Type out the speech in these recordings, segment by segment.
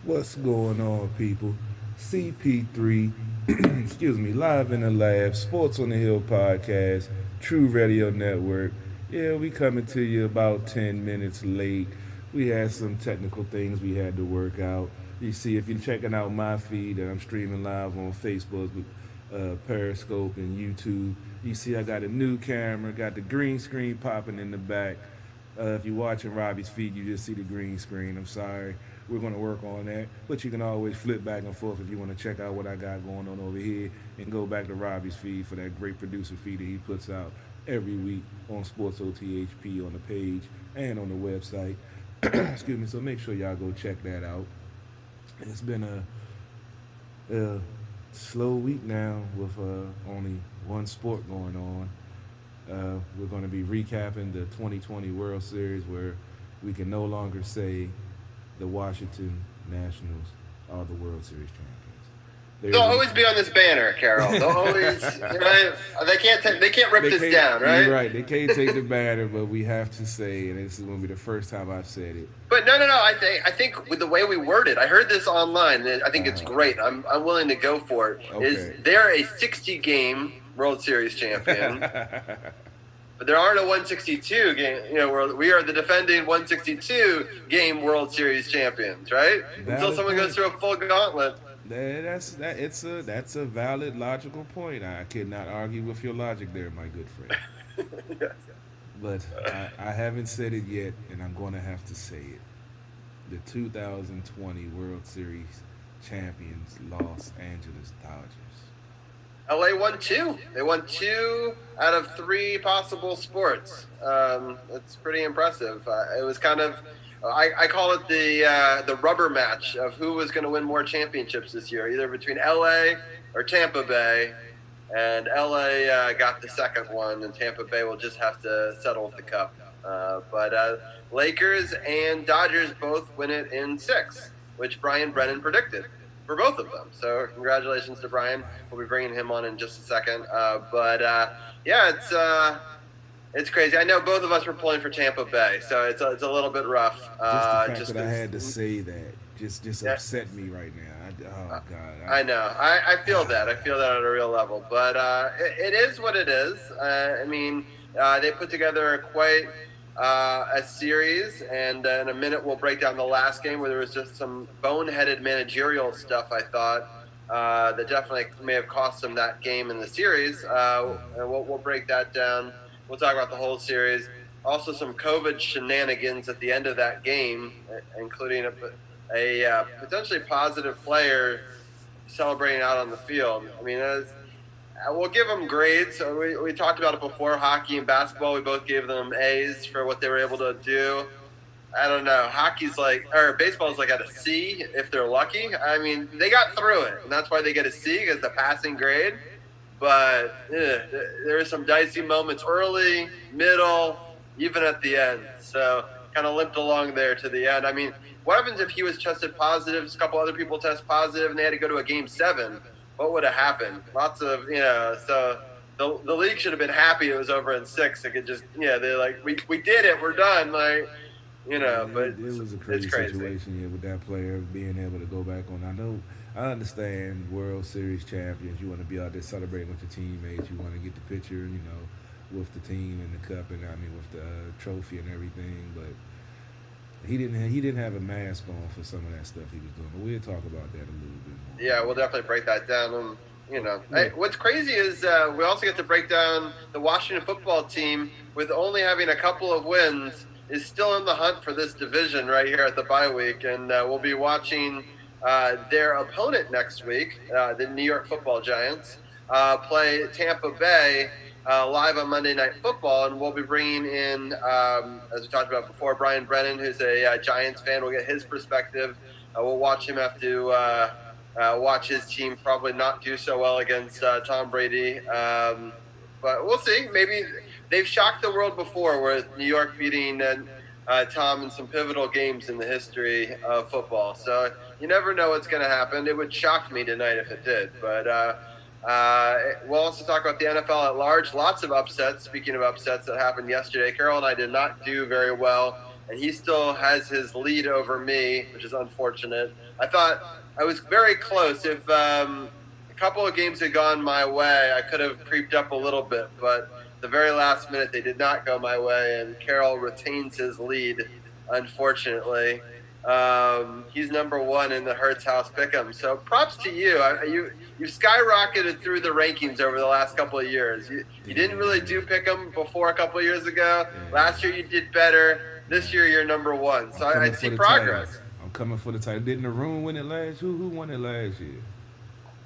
What's going on, people? CP3, excuse me, live in the lab, Sports on the Hill podcast, True Radio Network. Yeah, we coming to you about 10 minutes late. We had some technical things we had to work out. You see, if you're checking out my feed, and I'm streaming live on Facebook, Periscope, and YouTube, you see I got a new camera, got the green screen popping in the back. If you're watching Robbie's feed, you just see the green screen. I'm sorry. We're going to work on that. But you can always flip back and forth if you want to check out what I got going on over here and go back to Robbie's feed for that great producer feed that he puts out every week on Sports OTHP on the page and on the website. Excuse me. So make sure y'all go check that out. It's been a slow week now with only one sport going on. We're going to be recapping the 2020 World Series where we can no longer say the Washington Nationals are the World Series champions. They'll always be on this banner, Carol. They'll always, right? They can't rip this down, right? You're right. They can't take the banner, but we have to say, and this is going to be the first time I've said it. But no. I think with the way we word it, I heard this online. And I think it's great. I'm willing to go for it. Okay. Is they're a 60-game World Series champion. But there aren't a 162 game. We are the defending 162 game World Series champions, right? Until someone goes through a full gauntlet. That's a valid, logical point. I cannot argue with your logic there, my good friend. Yes. But I haven't said it yet, and I'm going to have to say it. The 2020 World Series champions, Los Angeles Dodgers. LA won 2. They won 2 out of 3 possible sports. It's pretty impressive. It was kind of, I call it the rubber match of who was going to win more championships this year, either between LA or Tampa Bay. And LA got the second one, and Tampa Bay will just have to settle with the cup. But Lakers and Dodgers both win it in 6, which Brian Brennan predicted for both of them. So congratulations to Brian. We'll be bringing him on in just a second. It's crazy. I know both of us were pulling for Tampa Bay, so it's a little bit rough. Just the fact that I had to say that just upset me right now. God. I know. I feel that. I feel that on a real level. But it is what it is. They put together quite a series, and in a minute we'll break down the last game where there was just some boneheaded managerial stuff, I thought, that definitely may have cost them that game in the series. And we'll break that down. We'll talk about the whole series. Also some COVID shenanigans at the end of that game, including a potentially positive player celebrating out on the field. I mean, we'll give them grades. So we talked about it before. Hockey and basketball, we both gave them A's for what they were able to do. I don't know. Hockey's like, or baseball's like at a C if they're lucky. I mean, they got through it, and that's why they get a C because the passing grade. But there were some dicey moments early, middle, even at the end. So kind of limped along there to the end. I mean, what happens if he was tested positive? A couple other people test positive, and they had to go to a game 7? What would have happened? Lots of So the league should have been happy it was over in 6. It could just they're like we did it, we're done. Like Yeah, but it was a it's crazy crazy. situation, yeah, with that player being able to go back on. I understand World Series champions. You want to be out there celebrating with your teammates. You want to get the picture, with the team and the cup, and I mean with the trophy and everything. But he didn't have a mask on for some of that stuff he was doing. But we'll talk about that a little bit more. Yeah, we'll definitely break that down. Yeah, What's crazy is we also get to break down the Washington football team with only having a couple of wins is still in the hunt for this division right here at the bye week, and we'll be watching their opponent next week, the New York Football Giants, play Tampa Bay. Live on Monday Night Football, and we'll be bringing in, as we talked about before, Brian Brennan, who's a Giants fan. We'll get his perspective. We'll watch him have to watch his team probably not do so well against Tom Brady. But we'll see. Maybe they've shocked the world before with New York beating Tom in some pivotal games in the history of football. So you never know what's going to happen. It would shock me tonight if it did. But we'll also talk about the NFL at large. Lots of upsets. Speaking of upsets that happened yesterday, Carol and I did not do very well, and he still has his lead over me, which is unfortunate. I thought I was very close. If a couple of games had gone my way, I could have creeped up a little bit, but the very last minute they did not go my way, and Carroll retains his lead, unfortunately. He's number one in the Hertz House Pick'em. So props to you. You skyrocketed through the rankings over the last couple of years. You didn't really do Pick'em before a couple of years ago. Last year you did better. This year you're number one. So I'm I coming for see the title. progress. I'm coming for the title. Didn't the room win it last? Who won it last year?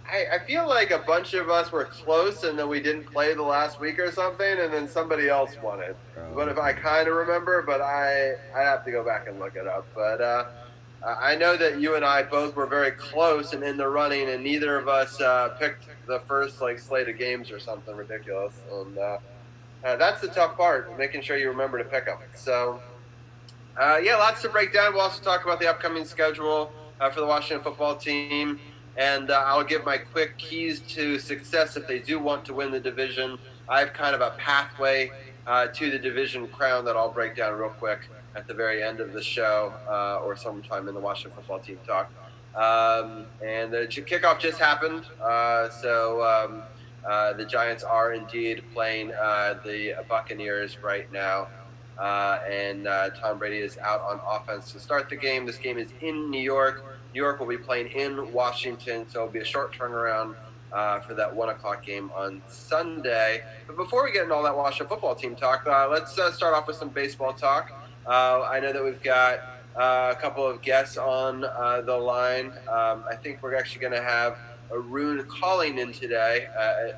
I feel like a bunch of us were close and then we didn't play the last week or something, and then somebody else won it. But if I kind of remember, but I have to go back and look it up. But I know that you and I both were very close and in the running, and neither of us picked the first slate of games or something ridiculous. And that's the tough part, making sure you remember to pick them. So yeah, lots to break down. We'll also talk about the upcoming schedule for the Washington football team. And I'll give my quick keys to success if they do want to win the division. I have kind of a pathway to the division crown that I'll break down real quick at the very end of the show or sometime in the Washington football team talk. And the kickoff just happened. So the Giants are indeed playing the Buccaneers right now. And Tom Brady is out on offense to start the game. This game is in New York. New York will be playing in Washington, so it'll be a short turnaround for that 1 o'clock game on Sunday. But before we get into all that Washington football team talk, let's start off with some baseball talk. I know that we've got a couple of guests on the line. I think we're actually going to have Arun calling in today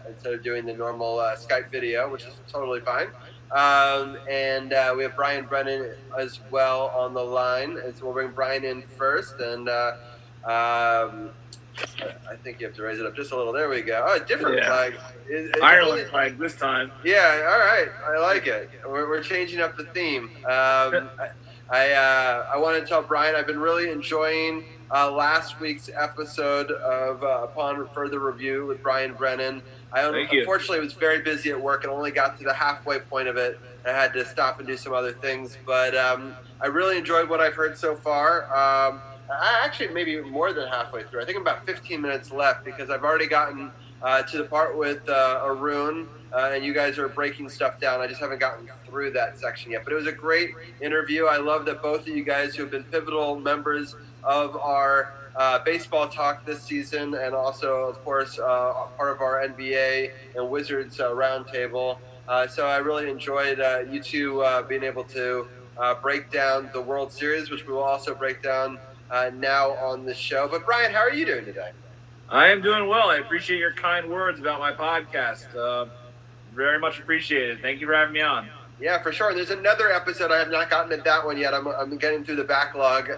instead of doing the normal Skype video, which is totally fine. And we have Brian Brennan as well on the line. And so we'll bring Brian in first. And I think you have to raise it up just a little. There we go. Oh, different flag. Ireland flag this time. Yeah, all right. I like it. We're changing up the theme. I want to tell Brian I've been really enjoying last week's episode of Upon Further Review with Brian Brennan. Unfortunately, was very busy at work and only got to the halfway point of it. I had to stop and do some other things. But I really enjoyed what I've heard so far. I actually maybe more than halfway through. I think I'm about 15 minutes left because I've already gotten to the part with Arun, and you guys are breaking stuff down. I just haven't gotten through that section yet. But it was a great interview. I love that both of you guys who have been pivotal members of our baseball talk this season, and also, of course, part of our NBA and Wizards roundtable. So I really enjoyed you two being able to break down the World Series, which we will also break down now on the show. But Brian, how are you doing today? I am doing well. I appreciate your kind words about my podcast. Very much appreciated. Thank you for having me on. Yeah, for sure. There's another episode. I have not gotten to that one yet. I'm getting through the backlog.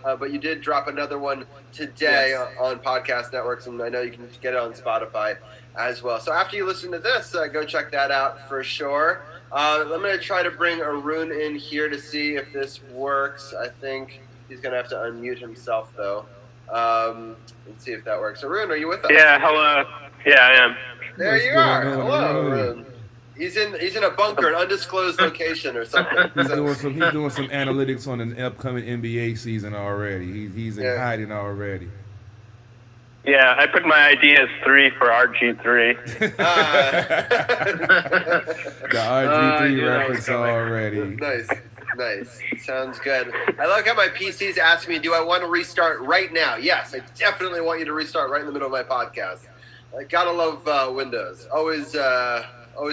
But you did drop another one today Yes. on podcast networks, and I know you can get it on Spotify as well. So after you listen to this, go check that out for sure. I'm going to try to bring Arun in here to see if this works. I think he's going to have to unmute himself, though, and see if that works. Arun, are you with us? Yeah, hello. Yeah, I am. There What's you going are. on, Hello, Arun? Arun. He's in a bunker, an undisclosed location or something. He's doing some analytics on an upcoming NBA season already. He's in Yeah. hiding already. Yeah, I put my ID as 3 for RG3. The RG3 knew that was reference coming. already. Nice. Sounds good. I like how my PC's asking me, do I want to restart right now? Yes, I definitely want you to restart right in the middle of my podcast. I gotta love Windows. Always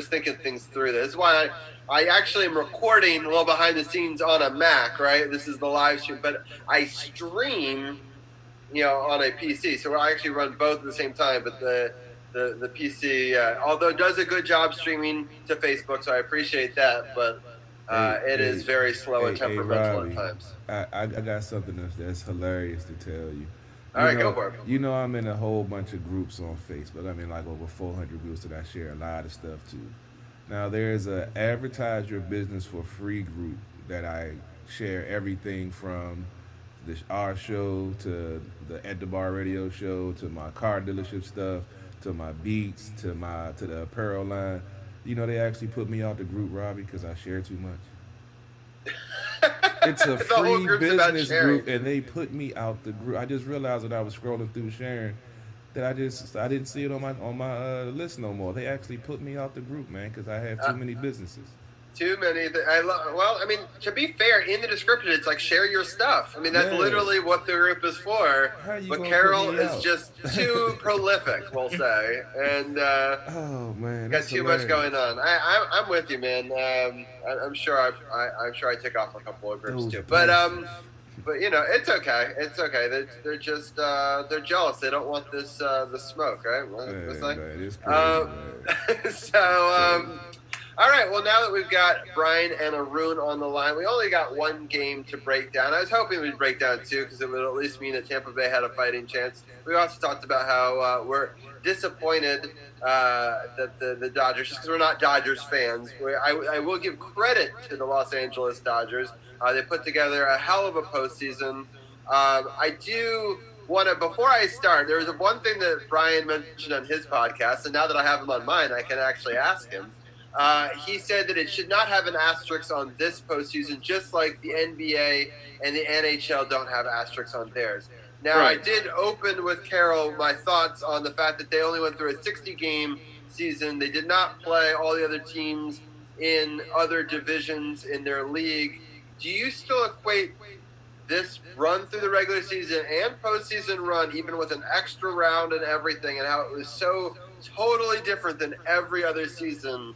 thinking things through. This is why I actually am recording a little behind the scenes on a Mac, right? This is the live stream, but I stream, on a PC. So I actually run both at the same time, but the PC, although it does a good job streaming to Facebook, so I appreciate that, but it is very slow and temperamental Robbie, at times. I got something that's hilarious to tell you. All right, go for it. You know I'm in a whole bunch of groups on Facebook. I'm in like over 400 groups that I share a lot of stuff to. Now there's a advertise your business for free group that I share everything from our show to the At the Bar radio show to my car dealership stuff to my beats to the apparel line. You know they actually put me out the group, Robbie, because I share too much. It's a The whole free group's about business sharing. group, and they put me out the group. I just realized when I was scrolling through sharing that I didn't see it on my list no more. They actually put me out the group, man, because I have too many businesses. Too many. To be fair, in the description, it's like share your stuff. I mean, that's Yeah. literally what the group is for. How you But gonna Carol put me is out? just too prolific, we'll say, and Oh man, got that's too much hilarious. going on. I'm with you, man. I'm sure I'm sure I tick off a couple of groups Those too. bastards. But it's okay. It's okay. They're just they're jealous. They don't want this the smoke, right? What Man, was I? man, it's crazy, man. So, all right. Well, now that we've got Brian and Arun on the line, we only got one game to break down. I was hoping we'd break down two because it would at least mean that Tampa Bay had a fighting chance. We also talked about how we're disappointed that the Dodgers, just because we're not Dodgers fans. I will give credit to the Los Angeles Dodgers. They put together a hell of a postseason. I do want to, before I start, there was one thing that Brian mentioned on his podcast, and now that I have him on mine, I can actually ask him. He said that it should not have an asterisk on this postseason, just like the NBA and the NHL don't have asterisks on theirs. Now, Right. I did open with Carol my thoughts on the fact that they only went through a 60-game season. They did not play all the other teams in other divisions in their league. Do you still equate this run through the regular season and postseason run, even with an extra round and everything, and how it was so totally different than every other season?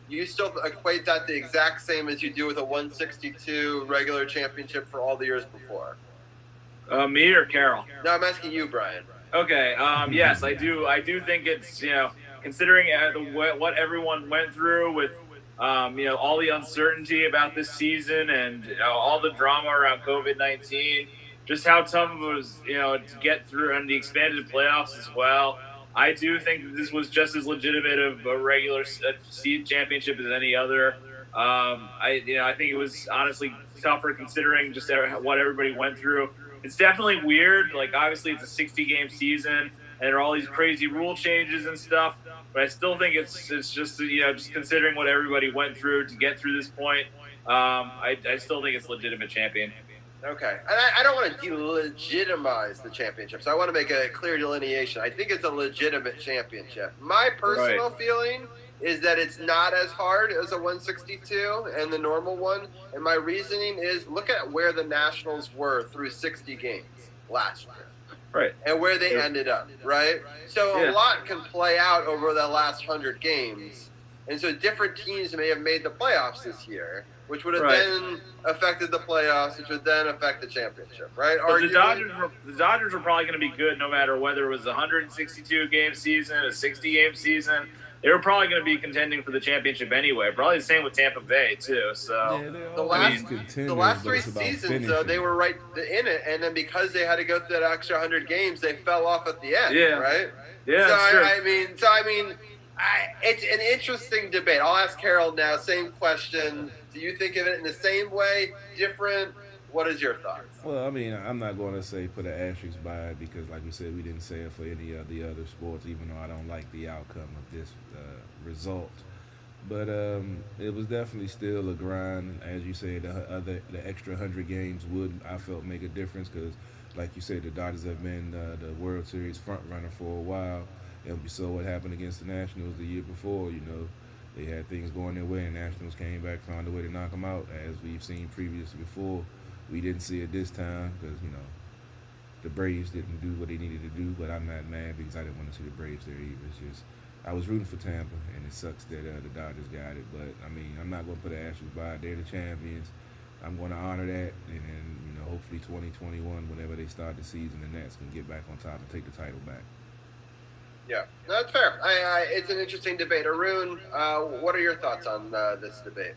You still equate that the exact same as you do with a 162 regular championship for all the years before? Me or Carol? No, I'm asking you, Brian. Okay. Yes, I do. I do think it's considering what everyone went through with all the uncertainty about this season and all the drama around COVID-19, just how tough it was to get through, and the expanded playoffs as well. I do think that this was just as legitimate of a regular seed championship as any other. I think it was honestly tougher considering just what everybody went through. It's definitely weird. Like, obviously, it's a 60-game season, and there are all these crazy rule changes and stuff. But I still think it's just just considering what everybody went through to get through this point. I still think it's a legitimate champion. Okay. And I don't want to delegitimize the championship, so I want to make a clear delineation. I think it's a legitimate championship. My personal feeling is that it's not as hard as a 162 and the normal one. And my reasoning is, look at where the Nationals were through 60 games last year. Right. And where they ended up, right? So a lot can play out over the last 100 games. And so different teams may have made the playoffs this year. which would have then affected the playoffs, which would then affect the championship, right? But the Dodgers were probably going to be good no matter whether it was a 162-game season, a 60-game season. They were probably going to be contending for the championship anyway. Probably the same with Tampa Bay too. So the last 3 seasons, though, they were right in it, and then because they had to go through that extra 100 games, they fell off at the end. Yeah. Right. Yeah. So sure. I mean, it's an interesting debate. I'll ask Harold now. Same question. Do you think of it in the same way? Different? What is your thoughts? Well, I mean, I'm not going to say put an asterisk by it because, like we said, we didn't say it for any of the other sports, even though I don't like the outcome of this result. But it was definitely still a grind. As you said, the extra 100 games would, I felt, make a difference because, like you said, the Dodgers have been the World Series front runner for a while. And we saw what happened against the Nationals the year before. You know, they had things going their way, and Nationals came back, found a way to knock them out, as we've seen previously before. We didn't see it this time because, you know, the Braves didn't do what they needed to do, but I'm not mad because I didn't want to see the Braves there either. It's just I was rooting for Tampa, and it sucks that the Dodgers got it. But, I mean, I'm not going to put an asterisk by it. They're the champions. I'm going to honor that, and then, you know, hopefully 2021, whenever they start the season, the Nets can get back on top and take the title back. Yeah, that's fair. It's an interesting debate. Arun, what are your thoughts on this debate?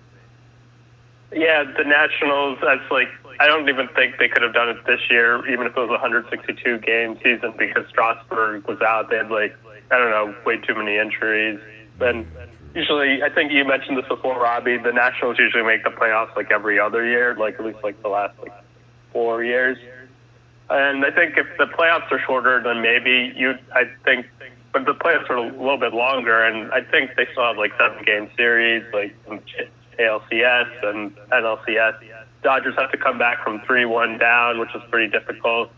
Yeah, the Nationals, that's like, I don't even think they could have done it this year, even if it was a 162-game season, because Strasburg was out. They had, like, I don't know, way too many injuries. And usually, I think you mentioned this before, Robbie, the Nationals usually make the playoffs, like, every other year, like, at least, like, the last, like, 4 years. And I think if the playoffs are shorter, then maybe but the playoffs are a little bit longer, and I think they still have, like, 7-game series, like, ALCS and NLCS. Dodgers have to come back from 3-1 down, which is pretty difficult.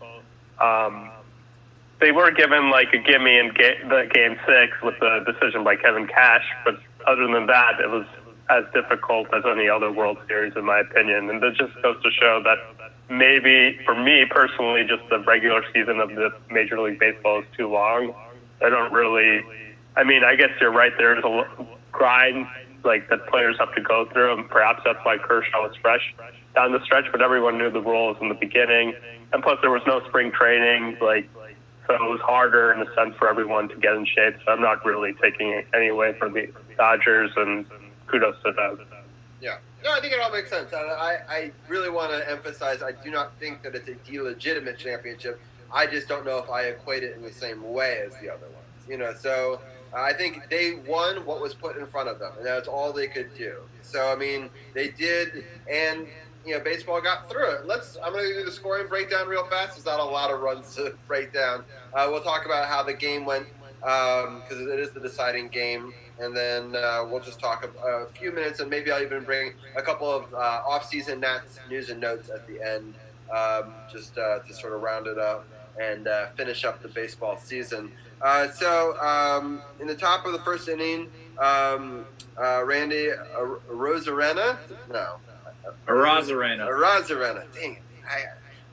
They were given like a gimme in the game 6 with the decision by Kevin Cash, but other than that, it was as difficult as any other World Series, in my opinion. And it just goes to show that maybe, for me personally, just the regular season of the Major League Baseball is too long. I don't really. I mean, I guess you're right. There is a grind like that players have to go through, and perhaps that's why Kershaw was fresh down the stretch. But everyone knew the rules in the beginning, and plus there was no spring training, so it was harder in a sense for everyone to get in shape. So I'm not really taking it any away from the Dodgers, and kudos to them. Yeah. No, I think it all makes sense. I really want to emphasize I do not think that it's a delegitimate championship. I just don't know if I equate it in the same way as the other ones. You know, so I think they won what was put in front of them, and that's all they could do. So, I mean, they did, and, you know, baseball got through it. I'm going to do the scoring breakdown real fast. There's not a lot of runs to break down. We'll talk about how the game went, because it is the deciding game, and then we'll just talk a few minutes, and maybe I'll even bring a couple of off-season Nats news and notes at the end, just to sort of round it up and finish up the baseball season. So in the top of the first inning, Randy Arozarena? No. Arozarena. Dang it.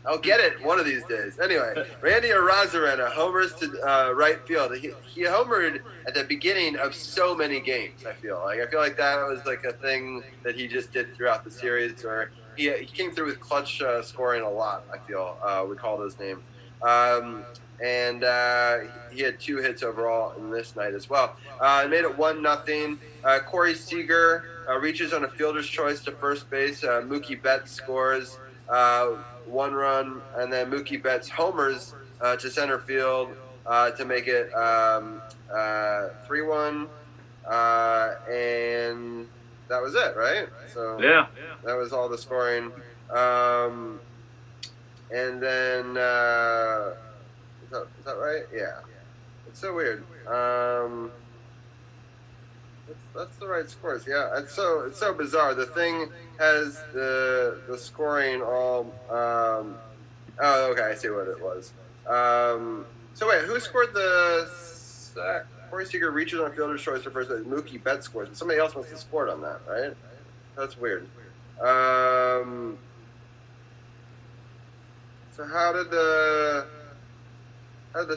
I'll get it one of these days. Anyway, Randy Arozarena homers to right field. He homered at the beginning of so many games, I feel like that was like a thing that he just did throughout the series, where he came through with clutch scoring a lot, I feel. We called his name. And he had 2 hits overall in this night as well. It made it 1-0. Corey Seager reaches on a fielder's choice to first base. Mookie Betts scores 1 run, and then Mookie Betts homers to center field to make it 3-1. And that was it, right? So yeah, that was all the scoring. And then, is that right? Yeah. It's so weird. That's the right scores. Yeah, it's so bizarre. The thing has the scoring all. Oh, okay, I see what it was. So wait, who scored the sack? Corey Seager reaches on fielder's choice for first base. Mookie Betts scores, but somebody else must have scored on that, right? That's weird. So how did the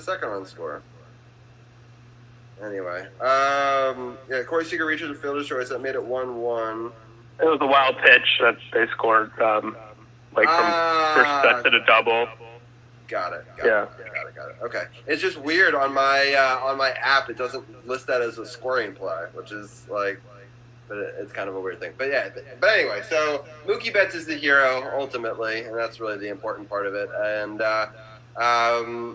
second one score? Anyway, yeah, Corey Seager reaches a fielder's choice that made it 1-1. It was a wild pitch that they scored, from first set to the double. Got it. Okay. It's just weird on my app. It doesn't list that as a scoring play, which is like, but it's kind of a weird thing. But yeah. But anyway, so Mookie Betts is the hero ultimately, and that's really the important part of it. And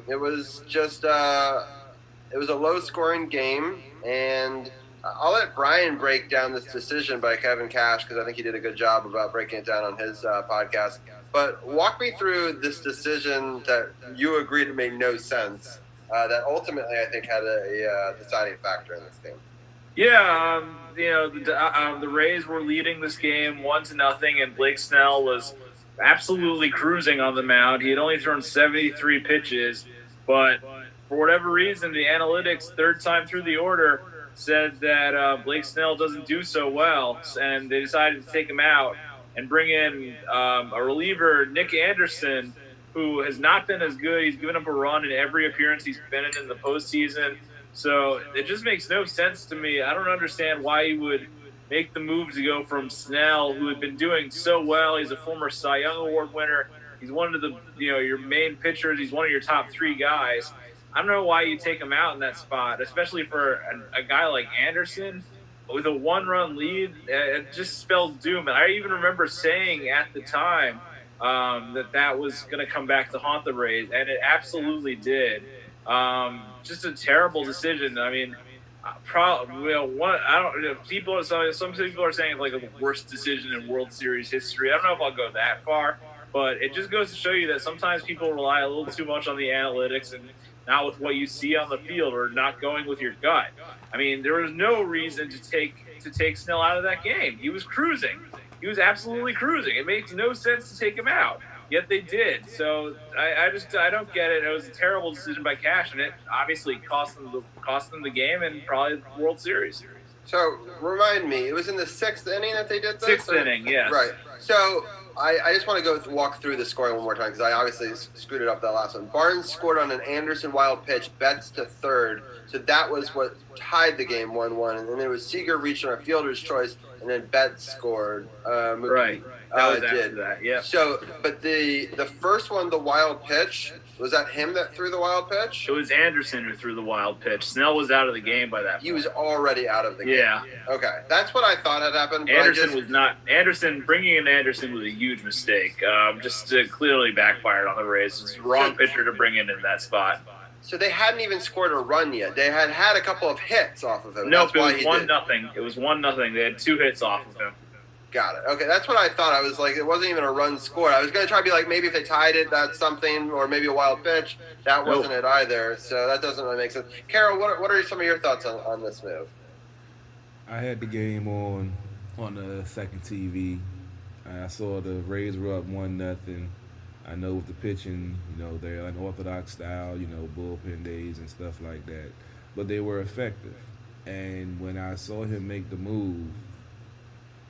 it was just it was a low-scoring game, and I'll let Brian break down this decision by Kevin Cash because I think he did a good job about breaking it down on his podcast. But walk me through this decision that you agreed it made no sense, that ultimately I think had a deciding factor in this game. Yeah, the Rays were leading this game 1-0, and Blake Snell was absolutely cruising on the mound. He had only thrown 73 pitches, but for whatever reason, the analytics, third time through the order, said that Blake Snell doesn't do so well, and they decided to take him out and bring in a reliever, Nick Anderson, who has not been as good. He's given up a run in every appearance he's been in the postseason. So it just makes no sense to me. I don't understand why you would make the move to go from Snell, who had been doing so well. He's a former Cy Young Award winner. He's one of the your main pitchers. He's one of your top 3 guys. I don't know why you take him out in that spot, especially for a guy like Anderson with a 1-run lead. It just spells doom. And I even remember saying at the time that was going to come back to haunt the Rays, and it absolutely did. Just a terrible decision. I mean, some people are saying it's like the worst decision in World Series history. I don't know if I'll go that far, but it just goes to show you that sometimes people rely a little too much on the analytics and not with what you see on the field, or not going with your gut. I mean, there was no reason to take Snell out of that game. He was cruising. He was absolutely cruising. It makes no sense to take him out. Yet they did. So I don't get it. It was a terrible decision by Cash, and it obviously cost them the game and probably the World Series. So remind me, it was in the 6th inning that they did this? 6th inning, yes. Right. So I just want to walk through the scoring one more time because I obviously screwed it up that last one. Barnes scored on an Anderson wild pitch, Betts to third. So that was what tied the game 1-1. And then it was Seager reached on a fielder's choice, and then Betts scored. Right. That was after that, yeah. So, but the first one, the wild pitch, was that him that threw the wild pitch? It was Anderson who threw the wild pitch. Snell was out of the game by that point. He was already out of the game. Yeah. Okay. That's what I thought had happened. Bringing in Anderson was a huge mistake. Clearly backfired on the Rays. It's the wrong pitcher to bring in that spot. So they hadn't even scored a run yet. They had a couple of hits off of him. Nope, it was 1-0. It was 1-0. They had 2 hits off of him. Got it. Okay, that's what I thought. I was like, it wasn't even a run scored. I was going to try to be like, maybe if they tied it, that's something, or maybe a wild pitch. That wasn't it either. So that doesn't really make sense. Carol, what are some of your thoughts on this move? I had the game on the second TV. I saw the Rays were up 1-0. I know with the pitching, they're unorthodox style, bullpen days and stuff like that. But they were effective. And when I saw him make the move,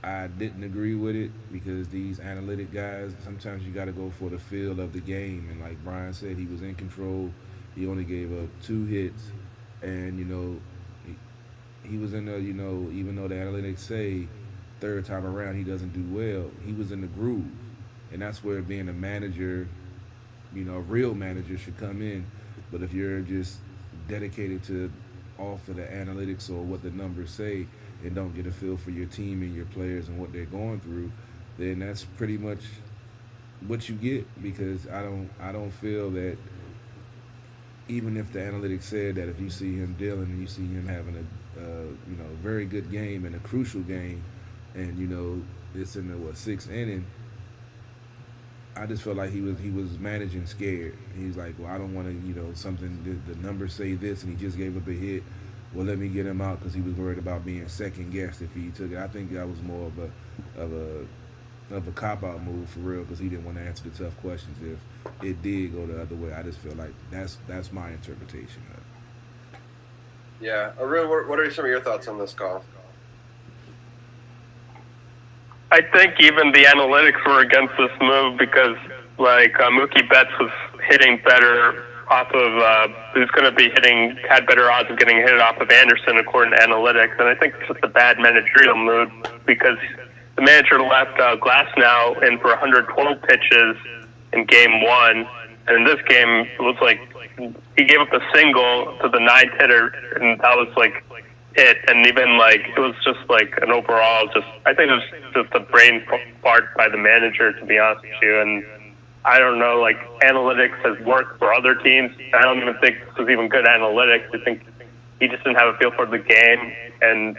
I didn't agree with it because these analytic guys, sometimes you got to go for the feel of the game. And like Brian said, he was in control. He only gave up 2 hits. And, he was in the, even though the analytics say third time around he doesn't do well, he was in the groove. And that's where being a manager, a real manager should come in. But if you're just dedicated to off of the analytics or what the numbers say, and don't get a feel for your team and your players and what they're going through, then that's pretty much what you get. Because I don't feel that even if the analytics said that if you see him dealing and you see him having a very good game and a crucial game, and it's in the 6th inning, I just felt like he was managing scared. He's like, well, I don't want to something the numbers say this, and he just gave up a hit. Well, let me get him out because he was worried about being second guessed if he took it. I think that was more of a cop-out move for real because he didn't want to answer the tough questions if it did go the other way. I just feel like that's my interpretation of it. Yeah. Arun, what are some of your thoughts on this call? I think even the analytics were against this move because, Mookie Betts was hitting better off of who's going to be had better odds of getting hit off of Anderson according to analytics, and I think it's just a bad managerial move because the the manager left Glasnow in for 112 pitches in game one, and in this game it was like he gave up a single to the ninth hitter, and that was like it. And even like it was just like an overall, just I think it was just a brain fart by the manager, to be honest with you. And I don't know, like analytics has worked for other teams. I don't even think this was even good analytics. I think he just didn't have a feel for the game, and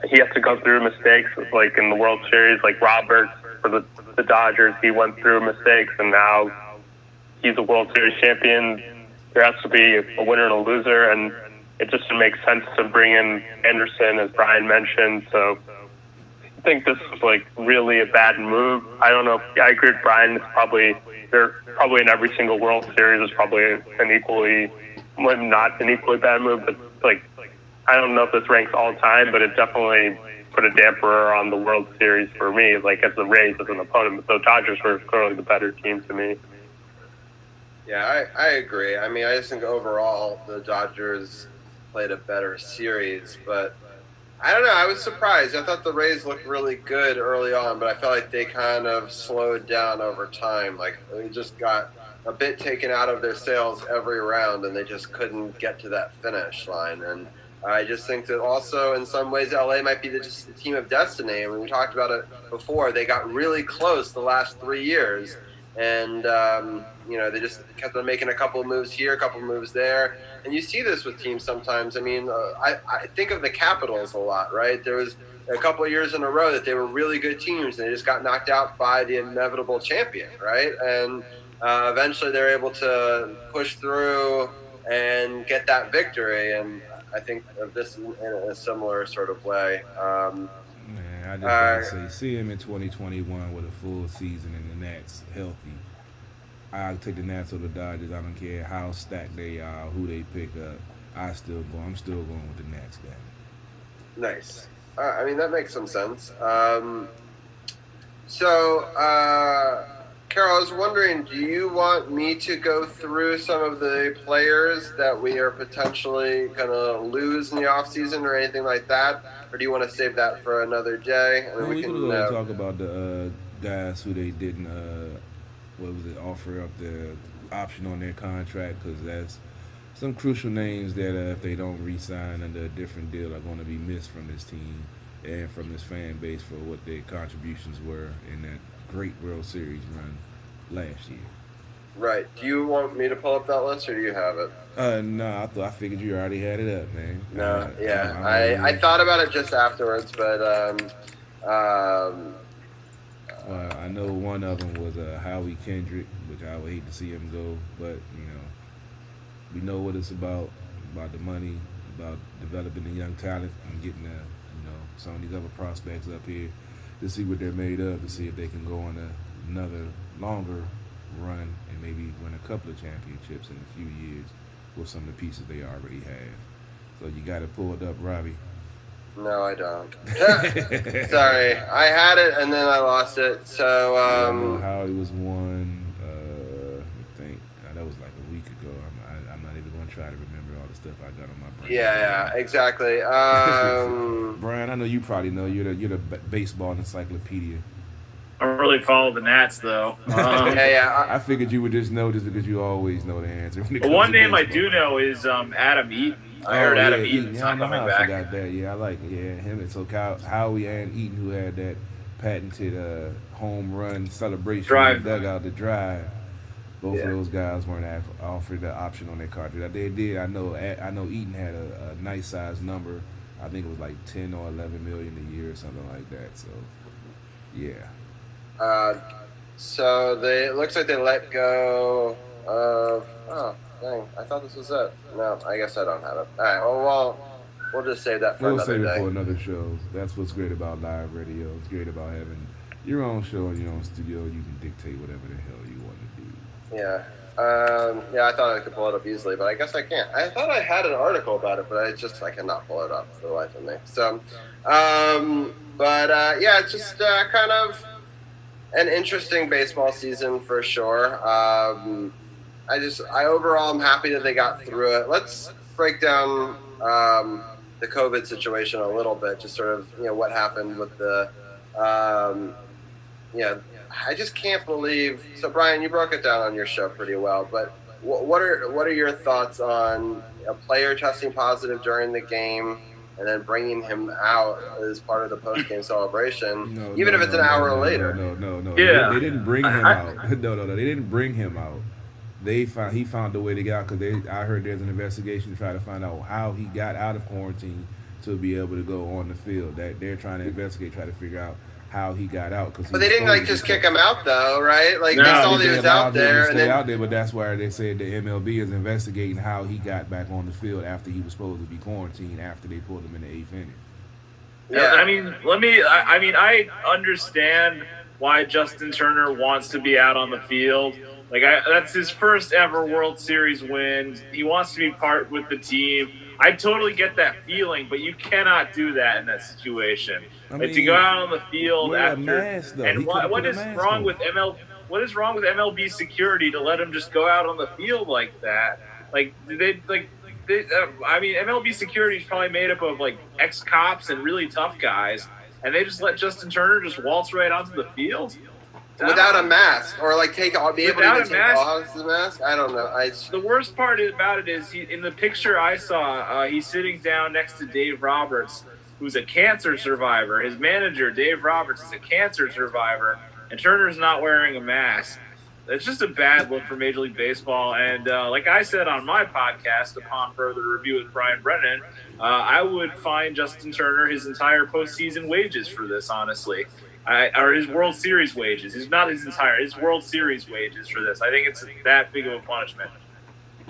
he has to go through mistakes, like in the World Series, like Roberts for the Dodgers. He went through mistakes, and now he's a World Series champion. There has to be a winner and a loser, and it just makes sense to bring in Anderson, as Brian mentioned. So I think this was like really a bad move. I don't know. I agree with Brian. They're probably in every single World Series is probably an equally, well, not an equally bad move, but like I don't know if this ranks all time, but it definitely put a damper on the World Series for me, like as the Rays as an opponent. But the Dodgers were clearly the better team to me. Yeah, I agree. I mean, I just think overall the Dodgers played a better series, but I don't know. I was surprised. I thought the Rays looked really good early on, but I felt like they kind of slowed down over time. Like they just got a bit taken out of their sails every round, and they just couldn't get to that finish line. And I just think that also in some ways LA might be just the team of destiny. I mean, we talked about it before. They got really close the last 3 years, and they just kept on making a couple of moves here, a couple of moves there. And you see this with teams sometimes. I mean, I think of the Capitals a lot, right? There was a couple of years in a row that they were really good teams, and they just got knocked out by the inevitable champion, right? And eventually they're able to push through and get that victory. And I think of this in a similar sort of way. Man, I just gotta say, see him in 2021 with a full season and the Nats healthy. I'll take the Nats over the Dodgers. I don't care how stacked they are, who they pick up. I'm still going with the Nats guy. Nice. I mean, that makes some sense. Carol, I was wondering, do you want me to go through some of the players that we are potentially going to lose in the offseason or anything like that? Or do you want to save that for another day? And we can go ahead and talk about the guys who they didn't, offer up the option on their contract, because that's some crucial names that if they don't re-sign under a different deal are going to be missed from this team and from this fan base for what their contributions were in that great World Series run last year. Right. Do you want me to pull up that list, or do you have it? No, I figured you already had it up, man. No, I thought about it just afterwards, but I know one of them was Howie Kendrick, which I would hate to see him go, but we know what it's about the money, about developing the young talent and getting some of these other prospects up here to see what they're made of, to see if they can go on another longer run and maybe win a couple of championships in a few years with some of the pieces they already have. So you got it pulled up, Robbie. No, I don't. Sorry, I had it and then I lost it. So Howie was one. I think that was like a week ago. I'm not even going to try to remember all the stuff I got on my brain. Yeah, exactly. Brian, I know you probably know. You're the baseball encyclopedia. I don't really follow the Nats though. I figured you would just know this because you always know the answer. One name I do know is Adam Eaton. I heard Adam Eaton's not coming back. I forgot that. Yeah, I like him. And so Howie and Eaton, who had that patented home run celebration drive dugout to drive. Both of those guys weren't offered the option on their cartridge. They did. I know Eaton had a nice size number. I think it was like 10 or 11 million a year or something like that. So, yeah. So it looks like they let go of. Oh, dang! I thought this was it. No, I guess I don't have it. All right. Well, we'll just save that for another day. We'll save it for another show. That's what's great about live radio. It's great about having your own show and your own studio. You can dictate whatever the hell you want to do. Yeah. I thought I could pull it up easily, but I guess I can't. I thought I had an article about it, but I cannot pull it up for the life of me. So, it's just kind of an interesting baseball season for sure. Overall, I'm happy that they got through it. Let's break down the COVID situation a little bit, just sort of what happened with the Um, yeah, I just can't believe. So, Brian, you broke it down on your show pretty well. But what are your thoughts on a player testing positive during the game and then bringing him out as part of the post game celebration, No, even no, if it's no, an no, hour no, no, later? no, no, no. They Yeah. didn't bring him I, out. No, no, no. They didn't bring him out. He found a way to get out because I heard there's an investigation to try to find out how he got out of quarantine to be able to go on the field. That they're trying to investigate, try to figure out how he got out because he But they was didn't supposed like to just be. kick him out though, right? Like they No. saw that he was out Allowed him to there, and stay then out there, but that's why they said the MLB is investigating how he got back on the field after he was supposed to be quarantined after they pulled him in the eighth inning. yeah. I mean, I understand why Justin Turner wants to be out on the field. That's his first ever World Series win. He wants to be part with the team. I totally get that feeling, but you cannot do that in that situation. I Like to go mean, out on the field wear a after, mask though. He and could have what put a is mask wrong on. with ML? What is wrong with MLB security to let him just go out on the field like that? Like I mean, MLB security is probably made up of like ex cops and really tough guys, and they just let Justin Turner just waltz right onto the field Without a mask, or like be able to without even a take mask. off the mask. I don't know. The worst part about it is in the picture I saw, he's sitting down next to Dave Roberts, who's a cancer survivor. His manager, Dave Roberts, is a cancer survivor, and Turner's not wearing a mask. It's just a bad look for Major League Baseball. And like I said on my podcast, upon further review with Brian Brennan, I would fine Justin Turner his entire postseason wages for this, honestly. Or his World Series wages. His World Series wages for this. I think it's that big of a punishment.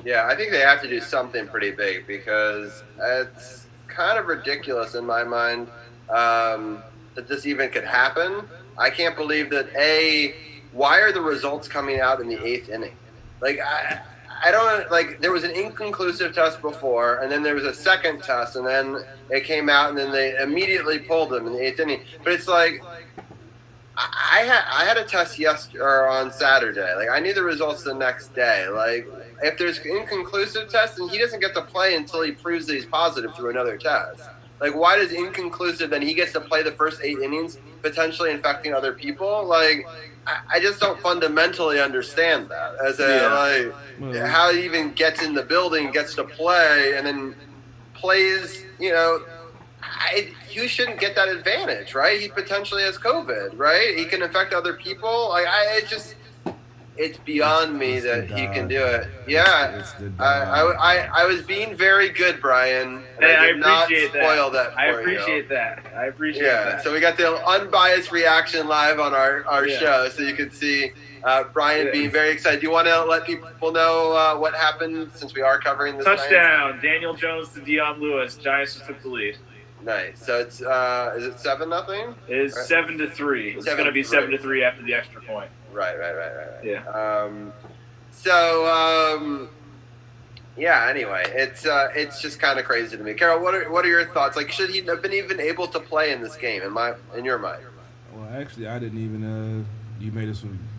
Yeah, I think they have to do something pretty big because it's kind of ridiculous in my mind that this even could happen. I can't believe that why are the results coming out in the eighth inning? Like I don't like. There was an inconclusive test before, and then there was a second test, and then it came out, and then they immediately pulled him in the eighth inning. But it's like I had a test on Saturday. Like I knew the results the next day. Like if there's inconclusive test, then he doesn't get to play until he proves that he's positive through another test. Like why does inconclusive then he gets to play the first 8 innings, potentially infecting other people? Like I just don't fundamentally understand that as how he even gets in the building, gets to play, and then plays. You shouldn't get that advantage, right? He potentially has COVID, right? He can infect other people. Like it's beyond me that he can do it. Yeah, I was being very good, Brian, and I did not spoil that for you. I appreciate that. Yeah, so we got the unbiased reaction live on our show, so you can see Brian being very excited. Do you want to let people know what happened since we are covering this? Touchdown, Daniel Jones to Dion Lewis. Giants just took the lead. Nice. So it's is it 7-0? It is 7-3. It's going to be 7-3 after the extra point. Right. Yeah. Yeah. Anyway, it's just kind of crazy to me. Carol, what are your thoughts? Like, should he have been even able to play in this game? In your mind? Well, actually, I didn't even. You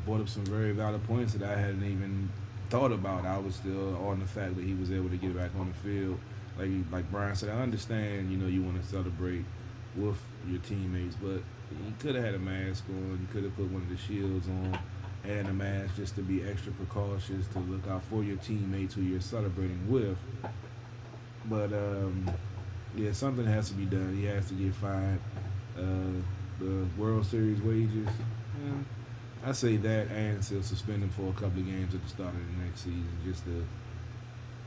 brought up some very valid points that I hadn't even thought about. I was still on the fact that he was able to get back on the field. Like Brian said, I understand, you want to celebrate with your teammates, but you could have had a mask on, you could have put one of the shields on and a mask just to be extra precautious to look out for your teammates who you're celebrating with. But, something has to be done. He has to get fined. The World Series wages, I say that and still suspend him for a couple of games at the start of the next season just to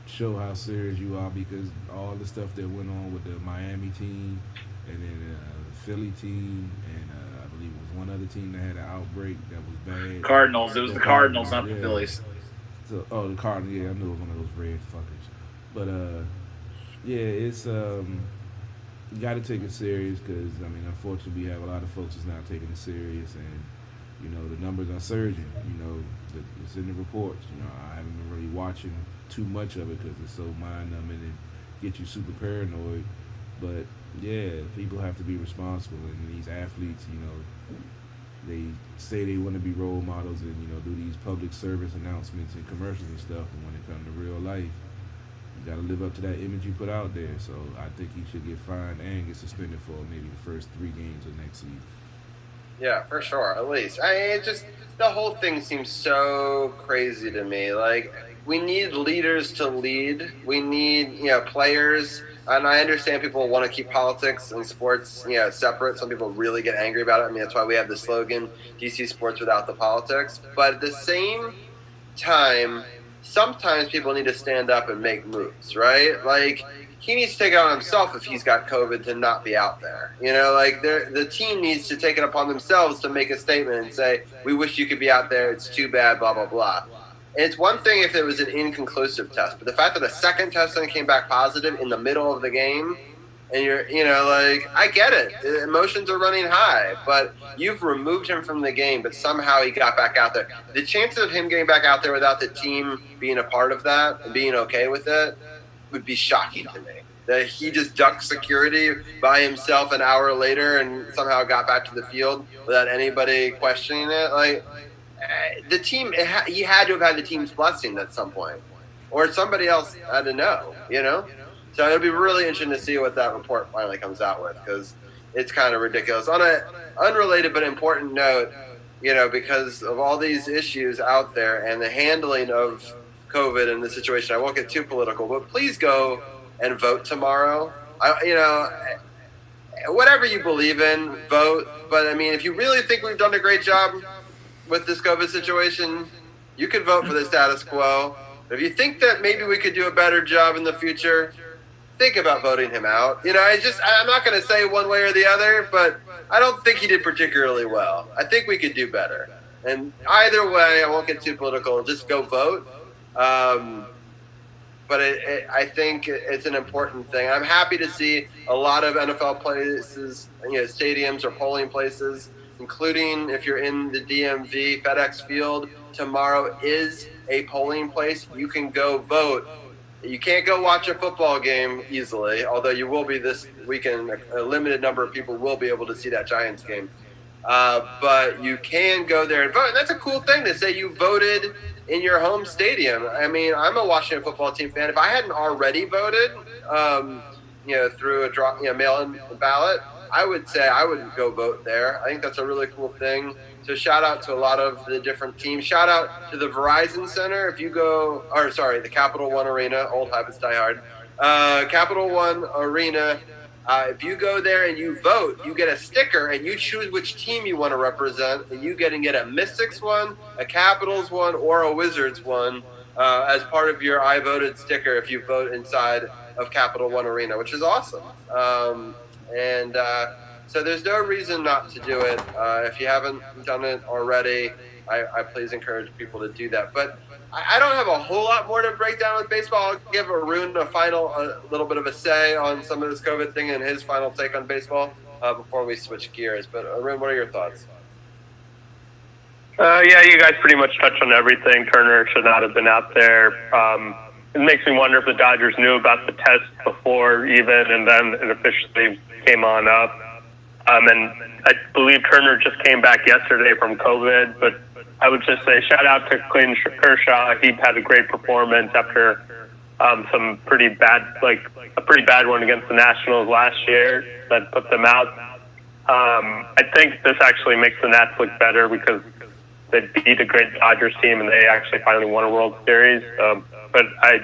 show how serious you are, because all the stuff that went on with the Miami team and then the Philly team and I believe it was one other team that had an outbreak that was bad. Cardinals. It was the Cardinals, not the Phillies. So, the Cardinals. Yeah, I knew it was one of those red fuckers. But it's you got to take it serious because unfortunately, we have a lot of folks that's not taking it serious, and the numbers are surging. It's in the reports. I haven't been really watching too much of it because it's so mind-numbing and get you super paranoid. But yeah, people have to be responsible, and these athletes, they say they want to be role models and do these public service announcements and commercials and stuff, and when it comes to real life, you got to live up to that image you put out there. So I think he should get fined and get suspended for maybe the first 3 games of next season. Yeah, for sure. At least it just the whole thing seems so crazy to me. Like we need leaders to lead. We need players. And I understand people want to keep politics and sports separate. Some people really get angry about it. I mean, that's why we have the slogan DC Sports without the politics. But at the same time, sometimes people need to stand up and make moves, right? Like he needs to take it on himself if he's got COVID to not be out there. Like the team needs to take it upon themselves to make a statement and say, "We wish you could be out there. It's too bad." Blah blah blah. And it's one thing if it was an inconclusive test, but the fact that a second test then came back positive in the middle of the game, and like I get it, emotions are running high, but you've removed him from the game, but somehow he got back out there. The chances of him getting back out there without the team being a part of that and being okay with it would be shocking to me. That he just ducked security by himself an hour later and somehow got back to the field without anybody questioning it. Like the team, he had to have had the team's blessing at some point, or somebody else had to know. So it'll be really interesting to see what that report finally comes out with, because it's kind of ridiculous. On an unrelated but important note, because of all these issues out there and the handling of COVID and the situation, I won't get too political, but please go and vote tomorrow. Whatever you believe in, vote. But I mean, if you really think we've done a great job with this COVID situation, you can vote for the status quo. If you think that maybe we could do a better job in the future, think about voting him out. I'm not going to say one way or the other, but I don't think he did particularly well. I think we could do better. And either way, I won't get too political. Just go vote. But I think it's an important thing. I'm happy to see a lot of NFL places, stadiums or polling places, including if you're in the DMV, FedEx Field, tomorrow is a polling place. You can go vote. You can't go watch a football game easily, although you will be this weekend. A limited number of people will be able to see that Giants game. But you can go there and vote. And that's a cool thing to say you voted in your home stadium. I mean, I'm a Washington football team fan. If I hadn't already voted, through a mail-in ballot, I would say I would go vote there. I think that's a really cool thing. So shout out to a lot of the different teams. Shout out to the Verizon Center. The Capital One Arena, old habits die hard. Capital One Arena. If you go there and you vote, you get a sticker and you choose which team you want to represent, and you get a Mystics one, a Capitals one, or a Wizards one as part of your I voted sticker if you vote inside of Capital One Arena, which is awesome. So there's no reason not to do it. If you haven't done it already, I please encourage people to do that. But I don't have a whole lot more to break down with baseball. I'll give Arun a little bit of a say on some of this COVID thing and his final take on baseball before we switch gears. But Arun, what are your thoughts? Yeah, you guys pretty much touched on everything. Turner should not have been out there. It makes me wonder if the Dodgers knew about the test before even, and then it officially came on up. And I believe Turner just came back yesterday from COVID, but I would just say shout out to Clayton Kershaw. He had a great performance after some pretty bad, a pretty bad one against the Nationals last year that put them out. I think this actually makes the Nats look better because they beat a great Dodgers team and they actually finally won a World Series. But I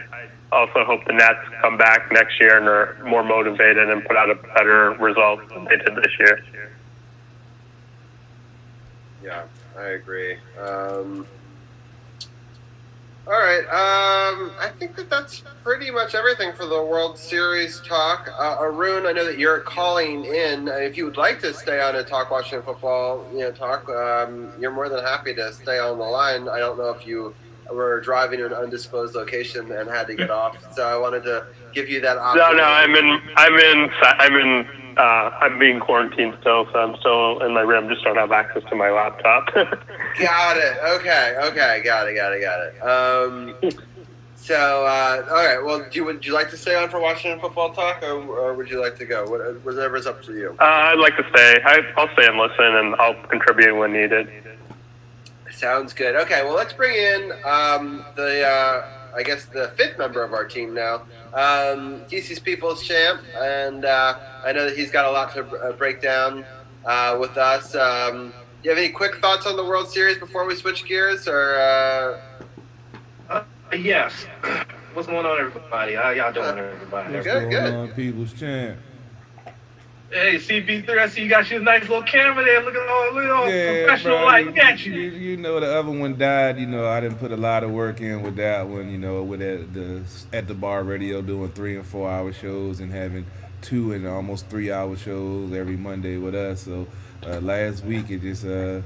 also hope the Nats come back next year and are more motivated and put out a better result than they did this year. Yeah, I agree. All right. I think that's pretty much everything for the World Series talk. Arun, I know that you're calling in. If you would like to stay on and talk Washington football, talk, you're more than happy to stay on the line. I don't know if you were driving to an undisclosed location and had to get off, so I wanted to give you that option. No, I'm being quarantined still, so I'm still in my room. Just don't have access to my laptop. Got it. Okay. Got it. So, all right. Well, would you like to stay on for Washington football talk, or would you like to go? Whatever's up to you. I'd like to stay. I'll stay and listen, and I'll contribute when needed. Sounds good. Okay. Well, let's bring in I guess the fifth member of our team now, DC's People's Champ, and I know that he's got a lot to break down with us. Do you have any quick thoughts on the World Series before we switch gears? Or yes. What's going on, everybody? How y'all doing, everybody? What's good, going good. on, People's Champ? Hey, CP3, I see you got your nice little camera there. Look at all Yeah, professional bro. like. Look at you. You know the other one died. You know I didn't put a lot of work in with that one. You know with the at the bar radio doing 3 and 4 hour shows and having 2 and almost 3 hour shows every Monday with us. So last week it just I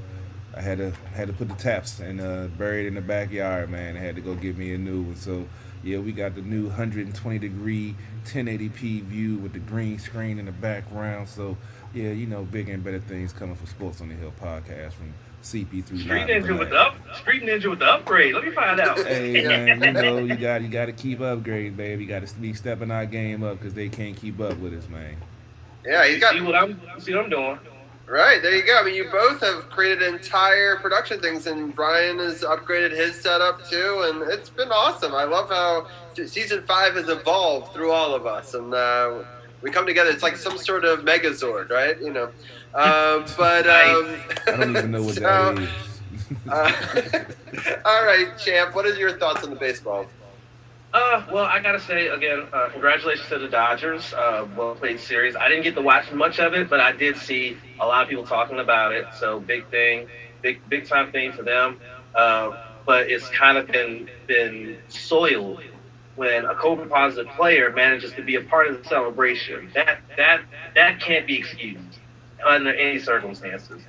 had to put the taps and buried in the backyard, man. I had to go get me a new one. So yeah, we got the new 120-degree 1080p view with the green screen in the background. So yeah, you know, bigger and better things coming for Sports on the Hill podcast from CP3 Street Live in the Ninja with Lab. Street Ninja with the upgrade. Let me find out. Hey man, you know you got to keep upgrading, baby. You got to be stepping our game up because they can't keep up with us, man. Yeah, he's You got see what I'm doing? right there. You go. I mean, you both have created entire production things, and Brian has upgraded his setup too, and it's been awesome. I love how season 5 has evolved through all of us, and we come together. It's like some sort of Megazord, right? You know. But I don't even know what so, that is. uh, all right, champ. What are your thoughts on the baseball? Well, I gotta say again, congratulations to the Dodgers. Well played series. I didn't get to watch much of it, but I did see a lot of people talking about it. So big thing, big time thing for them. But it's kind of been soiled when a COVID positive player manages to be a part of the celebration. That can't be excused under any circumstances.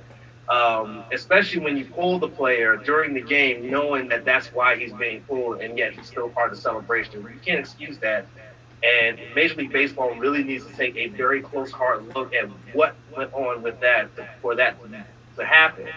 Especially when you pull the player during the game, knowing that that's why he's being pulled, and yet he's still part of the celebration. You can't excuse that. And Major League Baseball really needs to take a very close, hard look at what went on with that for that to happen.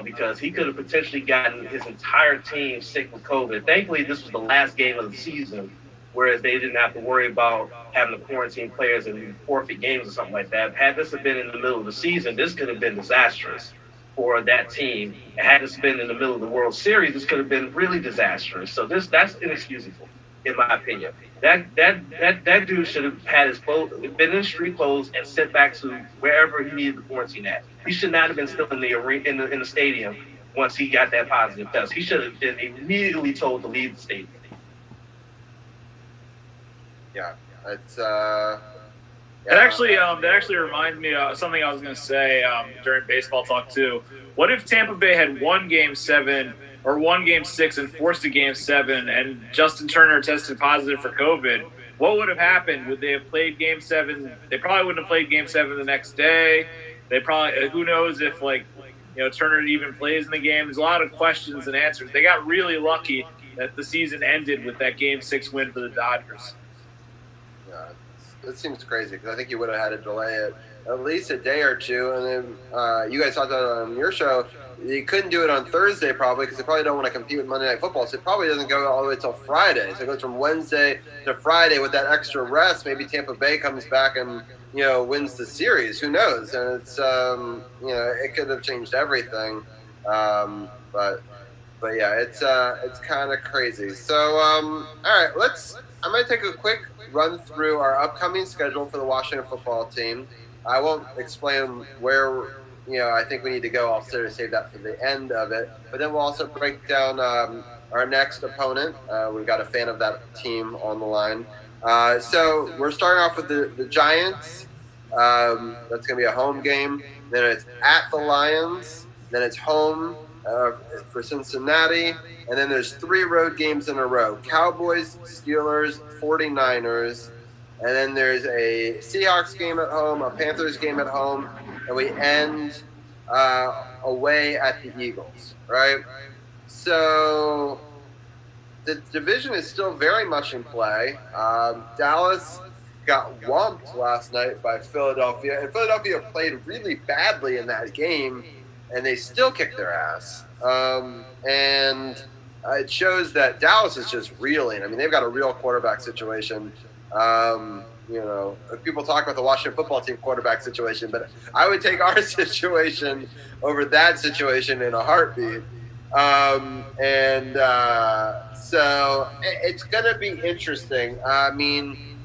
Because he could have potentially gotten his entire team sick with COVID. Thankfully, this was the last game of the season, whereas they didn't have to worry about having to quarantine players and forfeit games or something like that. Had this have been in the middle of the season, this could have been disastrous for that team. Had this been in the middle of the World Series, this could have been really disastrous. So that's inexcusable, in my opinion. That dude should have had his clothes, been in the street clothes, and sent back to wherever he needed to quarantine at. He should not have been still in the arena, in the stadium once he got that positive test. He should have been immediately told to leave the stadium. Yeah, it's That actually reminds me of something I was going to say during baseball talk too. What if Tampa Bay had won Game 7 or won Game 6 and forced a Game 7, and Justin Turner tested positive for COVID? What would have happened? Would they have played Game 7? They probably wouldn't have played Game 7 the next day. They probably, who knows if Turner even plays in the game. There's a lot of questions and answers. They got really lucky that the season ended with that Game 6 win for the Dodgers. It seems crazy because I think you would have had to delay it at least a day or two. And then you guys talked about it on your show. You couldn't do it on Thursday probably because they probably don't want to compete with Monday Night Football. So it probably doesn't go all the way till Friday. So it goes from Wednesday to Friday with that extra rest. Maybe Tampa Bay comes back and wins the series. Who knows? And it's it could have changed everything. But yeah, it's kind of crazy. So all right, I'm going to take a quick run through our upcoming schedule for the Washington football team. I won't explain where I think we need to go. I'll save that for the end of it. But then we'll also break down our next opponent. We've got a fan of that team on the line. So we're starting off with the Giants. That's going to be a home game. Then it's at the Lions. Then it's home for Cincinnati. And then there's 3 road games in a row. Cowboys, Steelers, 49ers. And then there's a Seahawks game at home, a Panthers game at home, and we end away at the Eagles, right? So the division is still very much in play. Dallas got whomped last night by Philadelphia, and Philadelphia played really badly in that game, and they still kicked their ass. And it shows that Dallas is just reeling. I mean, they've got a real quarterback situation. People talk about the Washington football team quarterback situation, but I would take our situation over that situation in a heartbeat. So it's going to be interesting. I mean,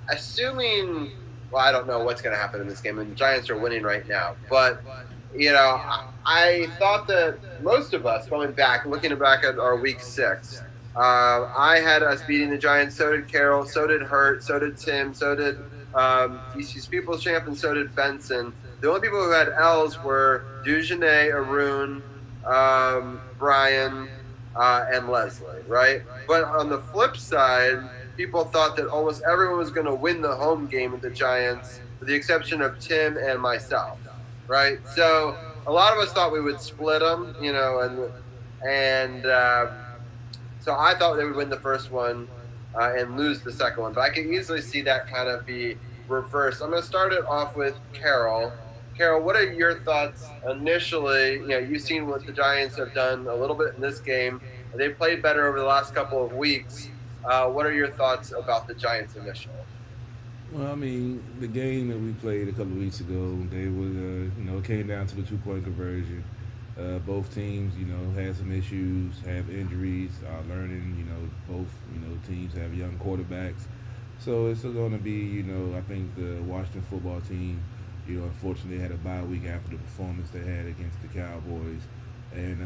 assuming well, I don't know what's going to happen in this game, and the Giants are winning right now. But I thought that most of us, going back, looking back at our week 6, I had us beating the Giants. So did Carroll. So did Hurt. So did Tim. So did DC's People's Champ, and so did Benson. The only people who had L's were Dujanay, Arun, Brian, and Leslie, right? But on the flip side, people thought that almost everyone was going to win the home game with the Giants, with the exception of Tim and myself, right? So a lot of us thought we would split them, and so I thought they would win the first one and lose the second one. But I can easily see that kind of be reversed. I'm going to start it off with Carol. Carol, what are your thoughts initially? You've seen what the Giants have done a little bit in this game. They've played better over the last couple of weeks. What are your thoughts about the Giants initial? Well, I mean, the game that we played a couple of weeks ago, they was, it came down to the 2-point conversion. Both teams, had some issues, have injuries, learning. Both, teams have young quarterbacks. So it's going to be, I think the Washington football team, unfortunately had a bye week after the performance they had against the Cowboys, and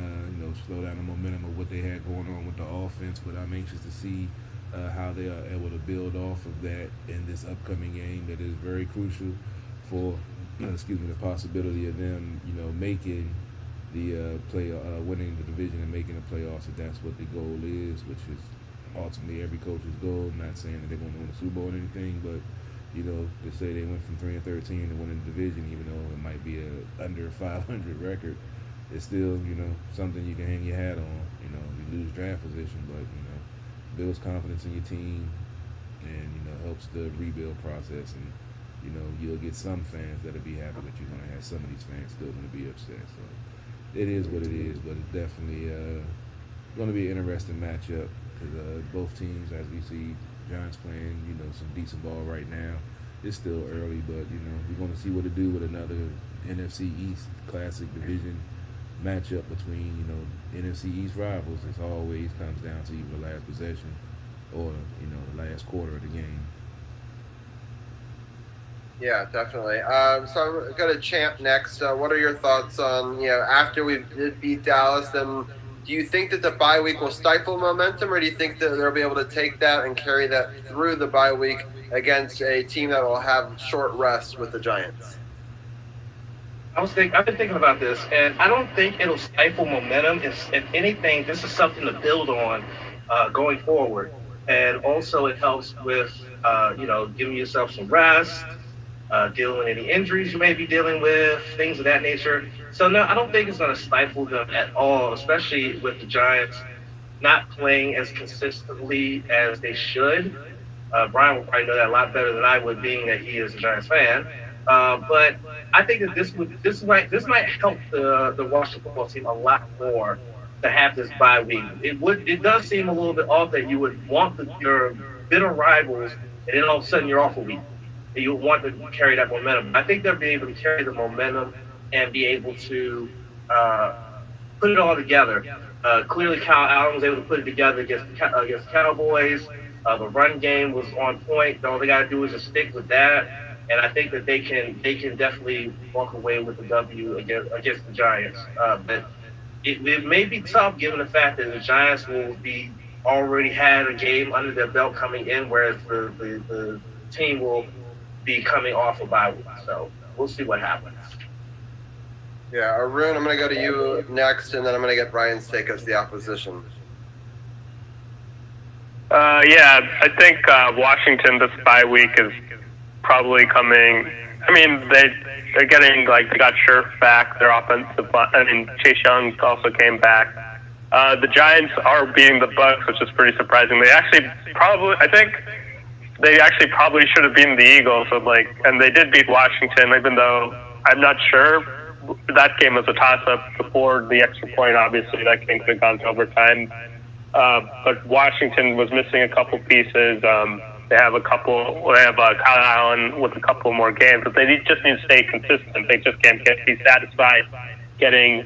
slow down the momentum of what they had going on with the offense. But I'm anxious to see how they are able to build off of that in this upcoming game that is very crucial for, the possibility of them, making the winning the division and making the playoffs, if that's what the goal is, which is ultimately every coach's goal. I'm not saying that they're going to win the Super Bowl or anything, but they say they went from 3-13 to winning the division, even though it might be a under 500 record. It's still, something you can hang your hat on. You lose draft position, but builds confidence in your team, and helps the rebuild process. And you'll get some fans that'll be happy, but you're gonna have some of these fans still gonna be upset. So it is what it is, but it's definitely gonna be an interesting matchup because both teams, as we see Giants playing, some decent ball right now. It's still early, but we're going to see what to do with another NFC East Classic division matchup between NFC East rivals. It always comes down to either the last possession or the last quarter of the game. Yeah, definitely. So I'm going to Champ next. What are your thoughts on after we did beat Dallas? Then do you think that the bye week will stifle momentum, or do you think that they'll be able to take that and carry that through the bye week against a team that will have short rest with the Giants? I've been thinking about this, and I don't think it'll stifle momentum. If anything, this is something to build on going forward. And also, it helps with giving yourself some rest, dealing with any injuries you may be dealing with, things of that nature. So no, I don't think it's going to stifle them at all, especially with the Giants not playing as consistently as they should. Brian will probably know that a lot better than I would, being that he is a Giants fan. But I think that this might help the Washington football team a lot more to have this bye week. It does seem a little bit off that you would want your bitter rivals, and then all of a sudden you're off a week. And you want to carry that momentum. I think they'll be able to carry the momentum and be able to put it all together. Clearly, Kyle Allen was able to put it together against Cowboys. The run game was on point. All they got to do is just stick with that, and I think that they can definitely walk away with the W against the Giants. But it may be tough given the fact that the Giants will be already had a game under their belt coming in, whereas the team will be coming off a bye week. So we'll see what happens. Yeah, Arun, I'm going to go to you next, and then I'm going to get Brian's take as the opposition. I think Washington this bye week is probably coming. I mean, they're getting they got Scherf back, their offensive. I mean, Chase Young also came back. The Giants are beating the Bucs, which is pretty surprising. I think they actually probably should have beaten the Eagles. And they did beat Washington, even though I'm not sure. That game was a toss-up before the extra point. Obviously, that game could have gone to overtime. But Washington was missing a couple pieces. They have Kyle Allen with a couple more games, but they just need to stay consistent. They just can't be satisfied getting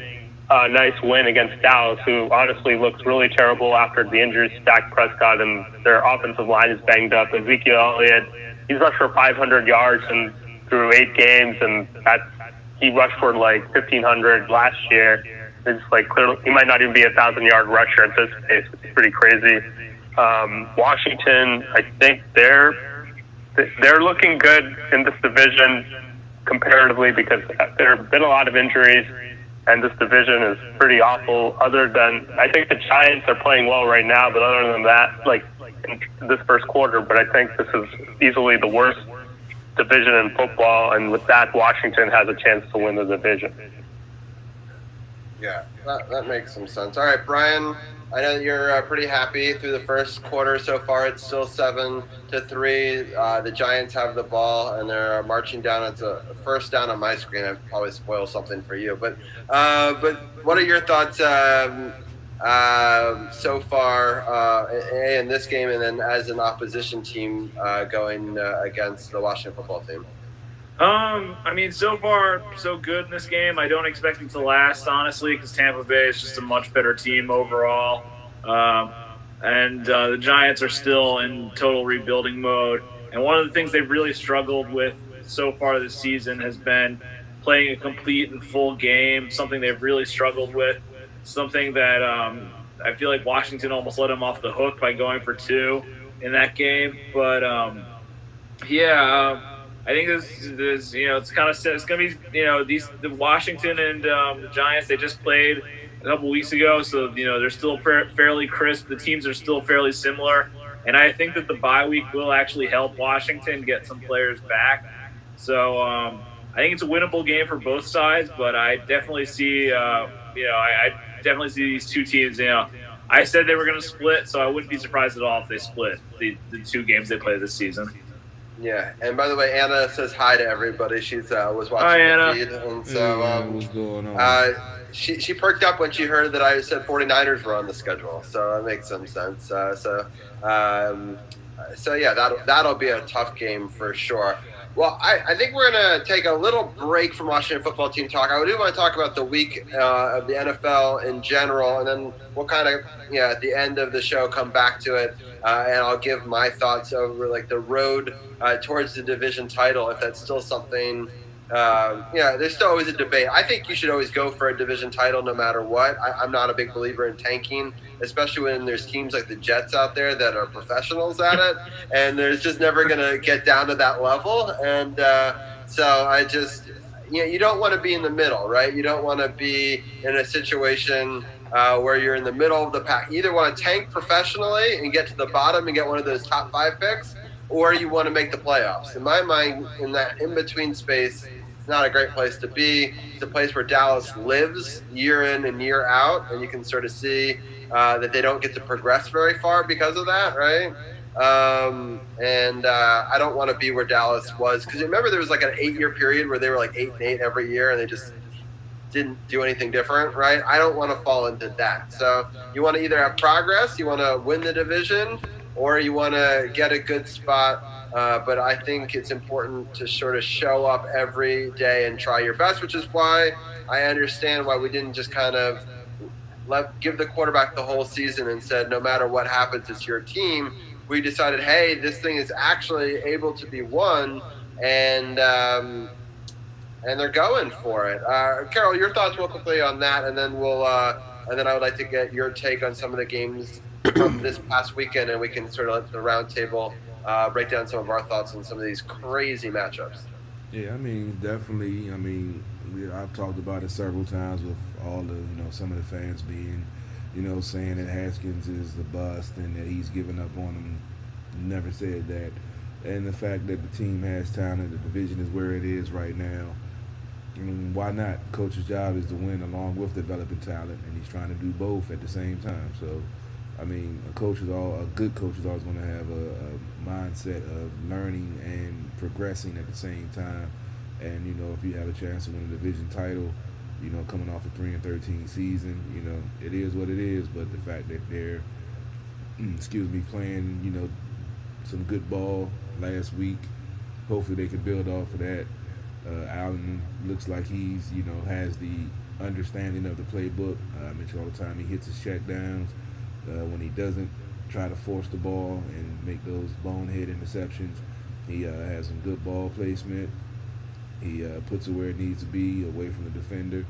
a nice win against Dallas, who honestly looks really terrible after the injuries to Dak Prescott, and their offensive line is banged up. Ezekiel Elliott he's rushed for 500 yards and through 8 games, and that he rushed for like 1,500 last year. It's like clearly he might not even be a 1,000-yard rusher at this pace, which is pretty crazy. Washington, I think they're looking good in this division comparatively because there have been a lot of injuries, and this division is pretty awful. Other than, I think the Giants are playing well right now, but other than that, like in this first quarter, but I think this is easily the worst division in football, and with that, Washington has a chance to win the division. Yeah, that makes some sense. All right, Brian, I know that you're pretty happy through the first quarter so far. It's still 7-3. The Giants have the ball, and they're marching down. It's a first down on my screen. I probably spoil something for you, but what are your thoughts so far in this game, and then as an opposition team going against the Washington football team? I mean, so far, so good in this game. I don't expect it to last, honestly, because Tampa Bay is just a much better team overall. And the Giants are still in total rebuilding mode. And one of the things they've really struggled with so far this season has been playing a complete and full game, something they've really struggled with, something that I feel like Washington almost let them off the hook by going for 2 in that game. But, I think this it's kind of it's going to be the Washington and the Giants, they just played a couple weeks ago, so they're still fairly crisp. The teams are still fairly similar, and I think that the bye week will actually help Washington get some players back. So I think it's a winnable game for both sides, but I definitely see I definitely see these two teams. I said they were going to split, so I wouldn't be surprised at all if they split the 2 games they play this season. Yeah, and by the way, Anna says hi to everybody. She's was watching Hi, Anna. the feed, and so what's going on? She perked up when she heard that I said 49ers were on the schedule, so that makes some sense. So yeah, that'll be a tough game for sure. Well, I think we're going to take a little break from Washington football team talk. I do want to talk about the week of the NFL in general, and then we'll kind of, at the end of the show, come back to it, and I'll give my thoughts over like the road towards the division title, if that's still something. There's still always a debate. I think you should always go for a division title no matter what. I'm not a big believer in tanking, especially when there's teams like the Jets out there that are professionals at it, and there's just never going to get down to that level. And so I just, you don't want to be in the middle, right? You don't want to be in a situation where you're in the middle of the pack. You either want to tank professionally and get to the bottom and get one of those top 5 picks, or you want to make the playoffs. In my mind, in that in-between space, it's not a great place to be. It's a place where Dallas lives year in and year out, and you can sort of see that they don't get to progress very far because of that, right? I don't want to be where Dallas was, because remember there was like an 8-year period where they were like 8-8 every year, and they just didn't do anything different, right? I don't want to fall into that. So you want to either have progress, you want to win the division, or you want to get a good spot. But I think it's important to sort of show up every day and try your best, which is why I understand why we didn't just kind of give the quarterback the whole season and said, no matter what happens, it's your team. We decided, hey, this thing is actually able to be won, and they're going for it. Carol, your thoughts real quickly on that, and then I would like to get your take on some of the games from this past weekend, and we can sort of let the round table break down some of our thoughts on some of these crazy matchups. Yeah, I mean, definitely. I mean, I've talked about it several times with all the, some of the fans being, saying that Haskins is the bust and that he's given up on him. Never said that. And the fact that the team has talent, the division is where it is right now. I mean, why not? Coach's job is to win along with developing talent, and he's trying to do both at the same time. So, I mean, a good coach is always going to have a mindset of learning and progressing at the same time. And if you have a chance to win a division title, coming off a 3-13 season, it is what it is. But the fact that they're, playing, some good ball last week, hopefully they can build off of that. Allen looks like he's, has the understanding of the playbook. I mention all the time he hits his checkdowns. When he doesn't try to force the ball and make those bonehead interceptions, He has some good ball placement. He puts it where it needs to be, away from the defender,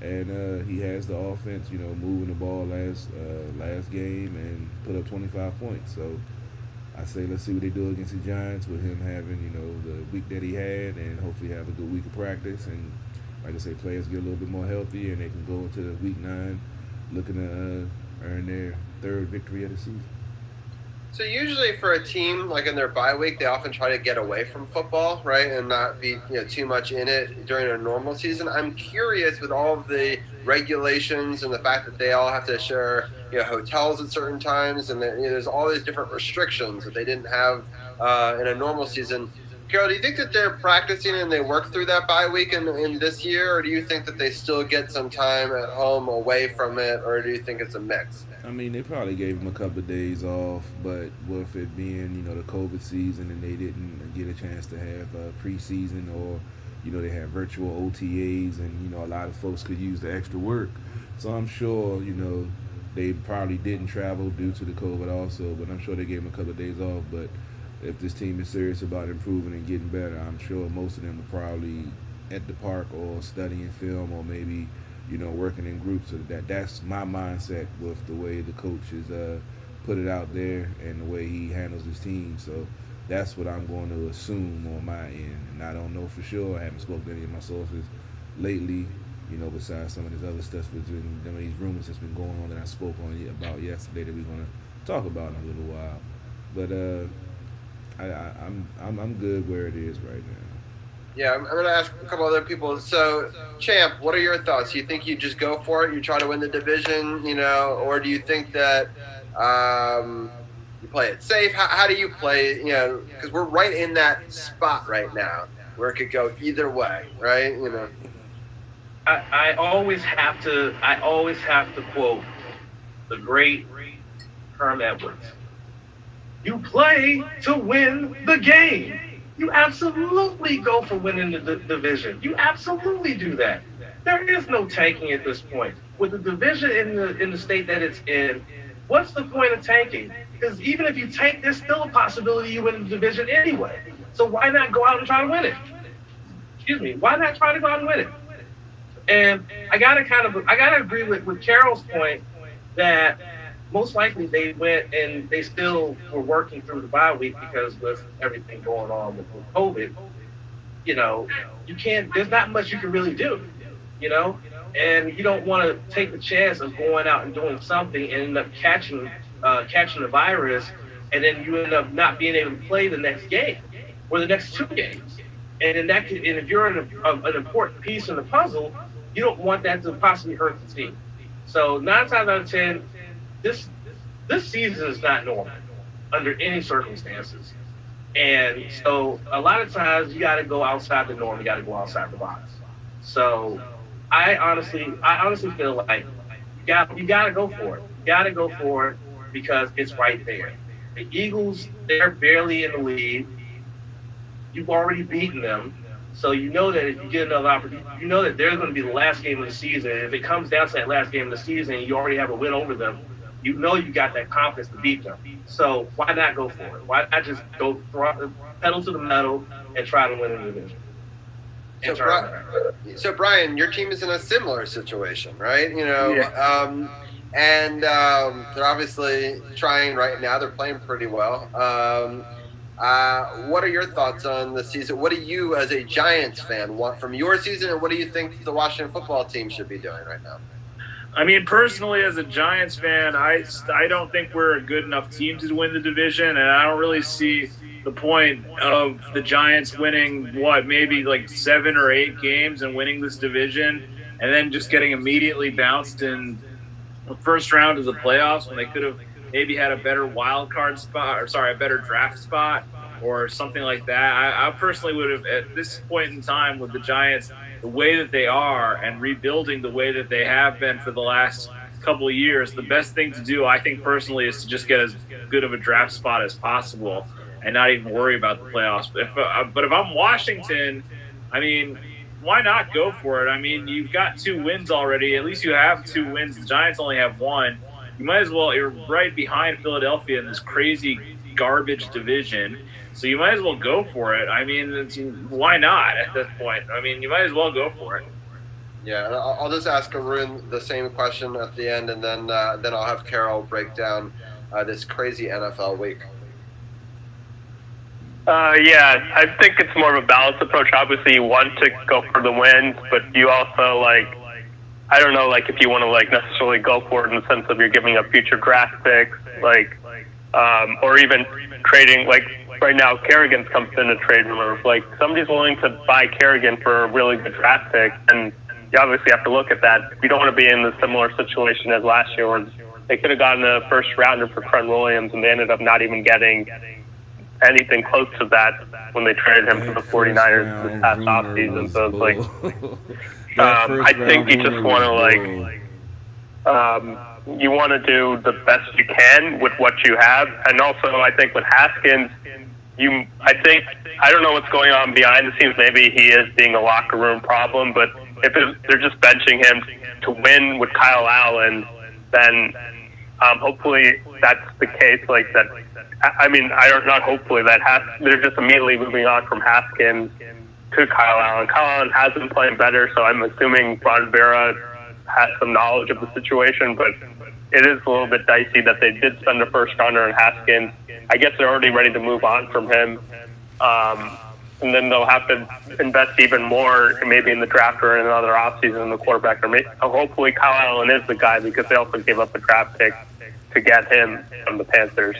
and he has the offense. Moving the ball last game and put up 25 points. So I say let's see what they do against the Giants with him having the week that he had, and hopefully have a good week of practice. And like I say, players get a little bit more healthy, and they can go into week 9 looking to earn their third victory of the season. So usually for a team like in their bye week, they often try to get away from football, right, and not be too much in it during a normal season. I'm curious with all of the regulations and the fact that they all have to share hotels at certain times, and there's all these different restrictions that they didn't have in a normal season. Carol, do you think that they're practicing and they work through that bye week in this year, or do you think that they still get some time at home away from it, or do you think it's a mix? I mean, they probably gave him a couple of days off, but with it being, the COVID season and they didn't get a chance to have preseason, or, they had virtual OTAs, and, a lot of folks could use the extra work. So I'm sure, they probably didn't travel due to the COVID also, but I'm sure they gave him a couple of days off. But if this team is serious about improving and getting better, I'm sure most of them are probably at the park or studying film, or maybe working in groups. So that's my mindset with the way the coach has put it out there and the way he handles his team. So that's what I'm going to assume on my end. And I don't know for sure. I haven't spoken to any of my sources lately, besides some of this other stuff some of these rumors that's been going on that I spoke on about yesterday that we're going to talk about in a little while. But I'm good where it is right now. Yeah, I'm going to ask a couple other people. So, Champ, what are your thoughts? You think you just go for it, you try to win the division, or do you think that you play it safe? How do you play, because we're right in that spot right now where it could go either way, right? I always have to quote the great Herm Edwards. You play to win the game. You absolutely go for winning the division. You absolutely do that. There is no tanking at this point. With the division in the state that it's in, what's the point of tanking? Because even if you tank, there's still a possibility you win the division anyway. So why not go out and try to win it? Excuse me. Why not try to go out and win it? And I gotta agree with Carol's point that most likely they went and they still were working through the bye week, because with everything going on with COVID, you can't, there's not much you can really do, and you don't want to take the chance of going out and doing something and end up catching the virus, and then you end up not being able to play the next game or the next 2 games. And if you're an important piece in the puzzle, you don't want that to possibly hurt the team. So 9 times out of 10, this season is not normal under any circumstances. And so a lot of times you got to go outside the norm. You got to go outside the box. So I honestly feel like you got to go for it. You got to go for it because it's right there. The Eagles, they're barely in the lead. You've already beaten them. So you know that if you get another opportunity, you know that they're going to be the last game of the season. If it comes down to that last game of the season and you already have a win over them, you know you got that confidence to beat them. So why not go for it? Why not just go pedal to the metal and try to win the division? So Brian, your team is in a similar situation, right? Yeah. And they're obviously trying right now. They're playing pretty well. What are your thoughts on the season? What do you, as a Giants fan, want from your season, and what do you think the Washington football team should be doing right now? I mean, personally, as a Giants fan, I don't think we're a good enough team to win the division, and I don't really see the point of the Giants winning, maybe like 7 or 8 games and winning this division, and then just getting immediately bounced in the first round of the playoffs when they could have maybe had a better wild card spot, a better draft spot or something like that. I personally would have, at this point in time with the Giants, the way that they are and rebuilding the way that they have been for the last couple of years, the best thing to do, I think personally, is to just get as good of a draft spot as possible and not even worry about the playoffs. But if I'm Washington, I mean, why not go for it? I mean, you've got 2 wins already. At least you have 2 wins. The Giants only have 1. you might as well. You're right behind Philadelphia in this crazy garbage division, so you might as well go for it. I mean, why not at this point? I mean, you might as well go for it. Yeah, and I'll just ask Arun the same question at the end, and then I'll have Carol break down this crazy NFL week. Yeah, I think it's more of a balanced approach. Obviously, you want to go for the wins, but you also I don't know, if you want to necessarily go for it in the sense of you're giving up future draft picks, or even trading. Right now, Kerrigan's comes in a trade rumor. Somebody's willing to buy Kerrigan for a really good draft pick, and you obviously have to look at that. You don't want to be in the similar situation as last year, where they could have gotten a first rounder for Trent Williams, and they ended up not even getting anything close to that when they traded him to the 49ers this past offseason. So it's I think you just want to you want to do the best you can with what you have, and also I think with Haskins, I don't know what's going on behind the scenes. Maybe he is being a locker room problem, but if they're just benching him to win with Kyle Allen, then hopefully that's the case. I mean, I don't not hopefully that they're just immediately moving on from Haskins to Kyle Allen. Kyle Allen has been playing better, so I'm assuming Ron Vera has some knowledge of the situation, but it is a little bit dicey that they did spend a first rounder on Haskins. I guess they're already ready to move on from him. And then they'll have to invest even more, maybe in the draft or in another offseason in the quarterback. Or hopefully Kyle Allen is the guy, because they also gave up a draft pick to get him from the Panthers.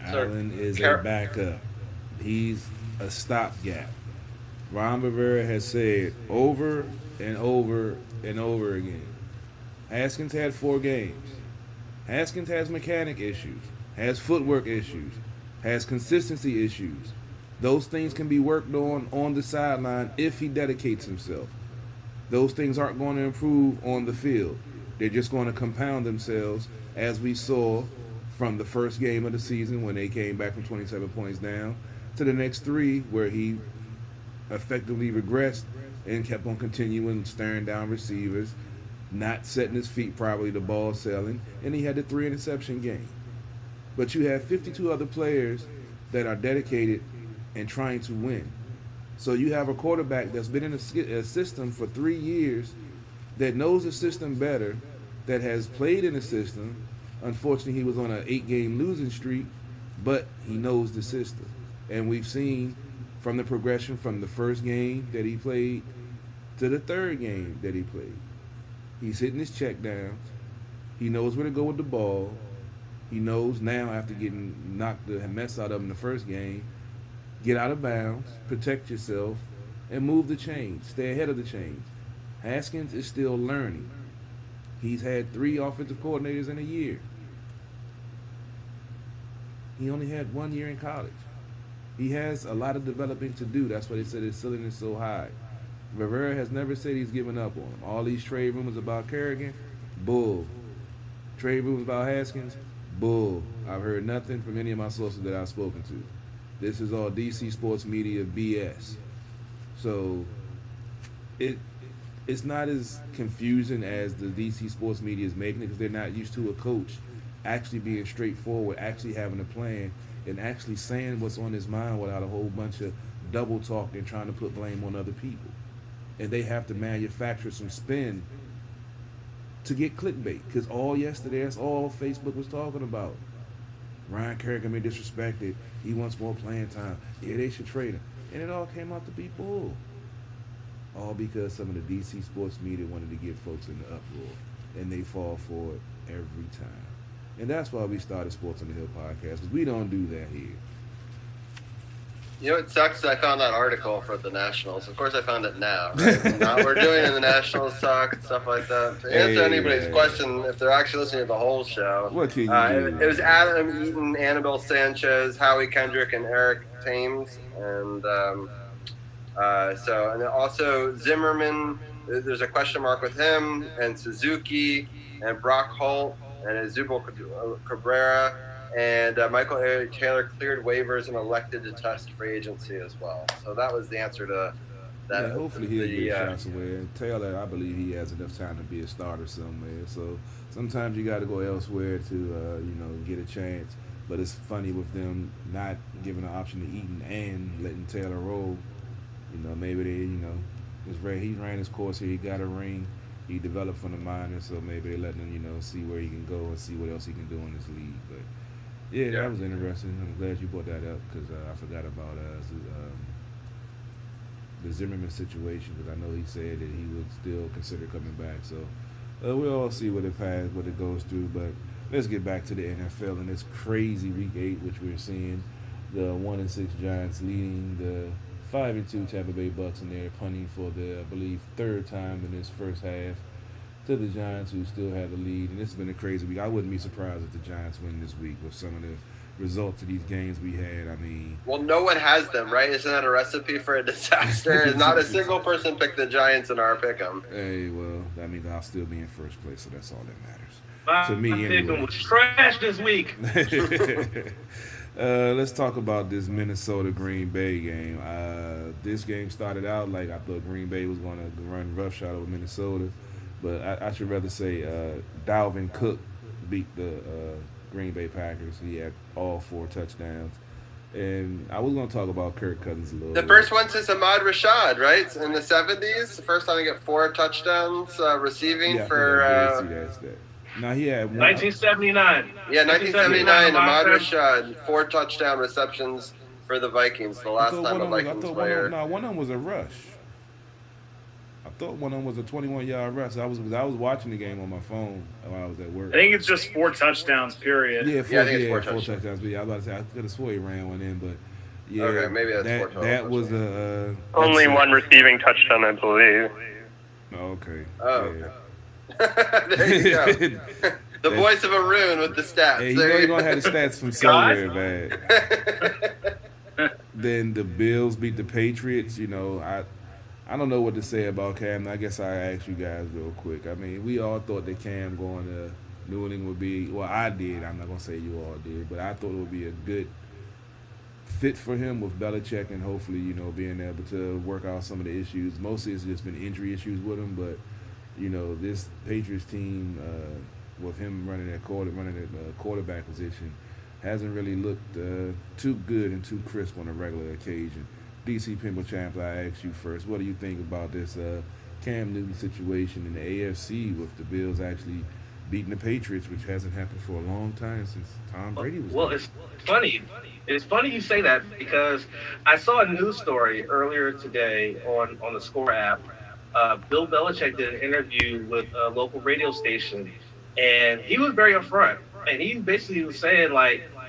Allen is a backup. He's a stopgap. Ron Rivera has said over and over and over again. Haskins had 4 games. Haskins has mechanic issues, has footwork issues, has consistency issues. Those things can be worked on the sideline if he dedicates himself. Those things aren't going to improve on the field. They're just going to compound themselves, as we saw from the first game of the season when they came back from 27 points down to the next 3 where he effectively regressed and kept on continuing staring down receivers, not setting his feet properly, the ball selling, and he had the 3 interception game. But you have 52 other players that are dedicated and trying to win. So you have a quarterback that's been in a system for 3 years, that knows the system better, that has played in the system. Unfortunately, he was on an 8-game losing streak, but he knows the system. And we've seen from the progression from the first game that he played to the 3rd game that he played. He's hitting his checkdowns. He knows where to go with the ball. He knows now, after getting knocked the mess out of him in the first game, get out of bounds, protect yourself, and move the chains. Stay ahead of the chains. Haskins is still learning. He's had 3 offensive coordinators in a year. He only had 1 year in college. He has a lot of developing to do. That's why they said his ceiling is so high. Rivera has never said he's given up on him. All these trade rumors about Kerrigan, bull. Trade rumors about Haskins, bull. I've heard nothing from any of my sources that I've spoken to. This is all DC sports media BS. So it's not as confusing as the DC sports media is making it, because they're not used to a coach actually being straightforward, actually having a plan, and actually saying what's on his mind without a whole bunch of double talk and trying to put blame on other people. And they have to manufacture some spin to get clickbait, because all yesterday, that's all Facebook was talking about. Ryan Kerrigan been disrespected. He wants more playing time. Yeah, they should trade him. And it all came out to be bull. All because some of the DC sports media wanted to get folks in the uproar. And they fall for it every time. And that's why we started Sports on the Hill podcast, because we don't do that here. You know what sucks? I found that article for the Nationals. Of course, I found it now. Right? Now we're doing it in the Nationals talk and stuff like that. To answer anybody's question, if they're actually listening to the whole show, what can you do? It was Adam Eaton, Annabelle Sanchez, Howie Kendrick, and Eric Thames. And and also Zimmerman. There's a question mark with him, and Suzuki, and Brock Holt, and Zubal Cabrera. And Michael A. Taylor cleared waivers and elected to test free agency as well. So that was the answer to that. Yeah, hopefully he'll get a shot somewhere. Taylor, I believe he has enough time to be a starter somewhere. So sometimes you got to go elsewhere to get a chance. But it's funny with them not giving an option to Eaton and letting Taylor roll. Maybe they he ran his course here. He got a ring. He developed from the minors, so maybe they letting him see where he can go and see what else he can do in this league. But yeah, that was interesting. I'm glad you brought that up because I forgot about the Zimmerman situation because I know he said that he would still consider coming back. So we'll all see what it goes through. But let's get back to the NFL and this crazy Week 8, which we're seeing the 1-6 Giants leading the 5-2 Tampa Bay Bucks, and they're punting for the, I believe, third time in this first half to the Giants, who still have the lead. And this has been a crazy week. I wouldn't be surprised if the Giants win this week with some of the results of these games we had. I mean, well, no one has them, right? Isn't that a recipe for a disaster? Not a single person picked the Giants in our pick'em. Hey, well, that means I'll still be in first place, so that's all that matters. To me, anyway. Was trash this week. Let's talk about this Minnesota Green Bay game. This game started out like I thought Green Bay was going to run roughshod over Minnesota, but I should rather say Dalvin Cook beat the Green Bay Packers. He had all 4 touchdowns. And I was going to talk about Kirk Cousins a little bit. The first one since Ahmad Rashad, right? In the 70s. The first time he got 4 touchdowns receiving for... Now he had 1979. Yeah, 1979. Ahmad Rashad, 4 touchdown receptions for the Vikings. The last time a Vikings player. One of them was a rush. I thought one of them was a 21-yard rush. I was watching the game on my phone while I was at work. I think it's just 4 touchdowns. Period. Yeah, I think it's 4 touchdowns. But yeah, I was about to say I could have swore he ran one in, but yeah. Okay, maybe that's 4 total. That was only one receiving touchdown, I believe. Okay. Oh. Yeah. There you go. The voice of Arun with the stats. Hey, you're going to have the stats from somewhere, man. Then the Bills beat the Patriots. I don't know what to say about Cam. I guess I ask you guys real quick. I mean, we all thought that Cam going to New England would be, well, I did. I'm not going to say you all did, but I thought it would be a good fit for him with Belichick and hopefully, being able to work out some of the issues. Mostly it's just been injury issues with him, but this Patriots team, with him running at quarterback position, hasn't really looked too good and too crisp on a regular occasion. DC Pimble-Champ, I ask you first, what do you think about this Cam Newton situation in the AFC with the Bills actually beating the Patriots, which hasn't happened for a long time since Tom Brady was there? It's funny. It's funny you say that because I saw a news story earlier today on the Score app. Bill Belichick did an interview with a local radio station, and he was very upfront. And he basically was saying,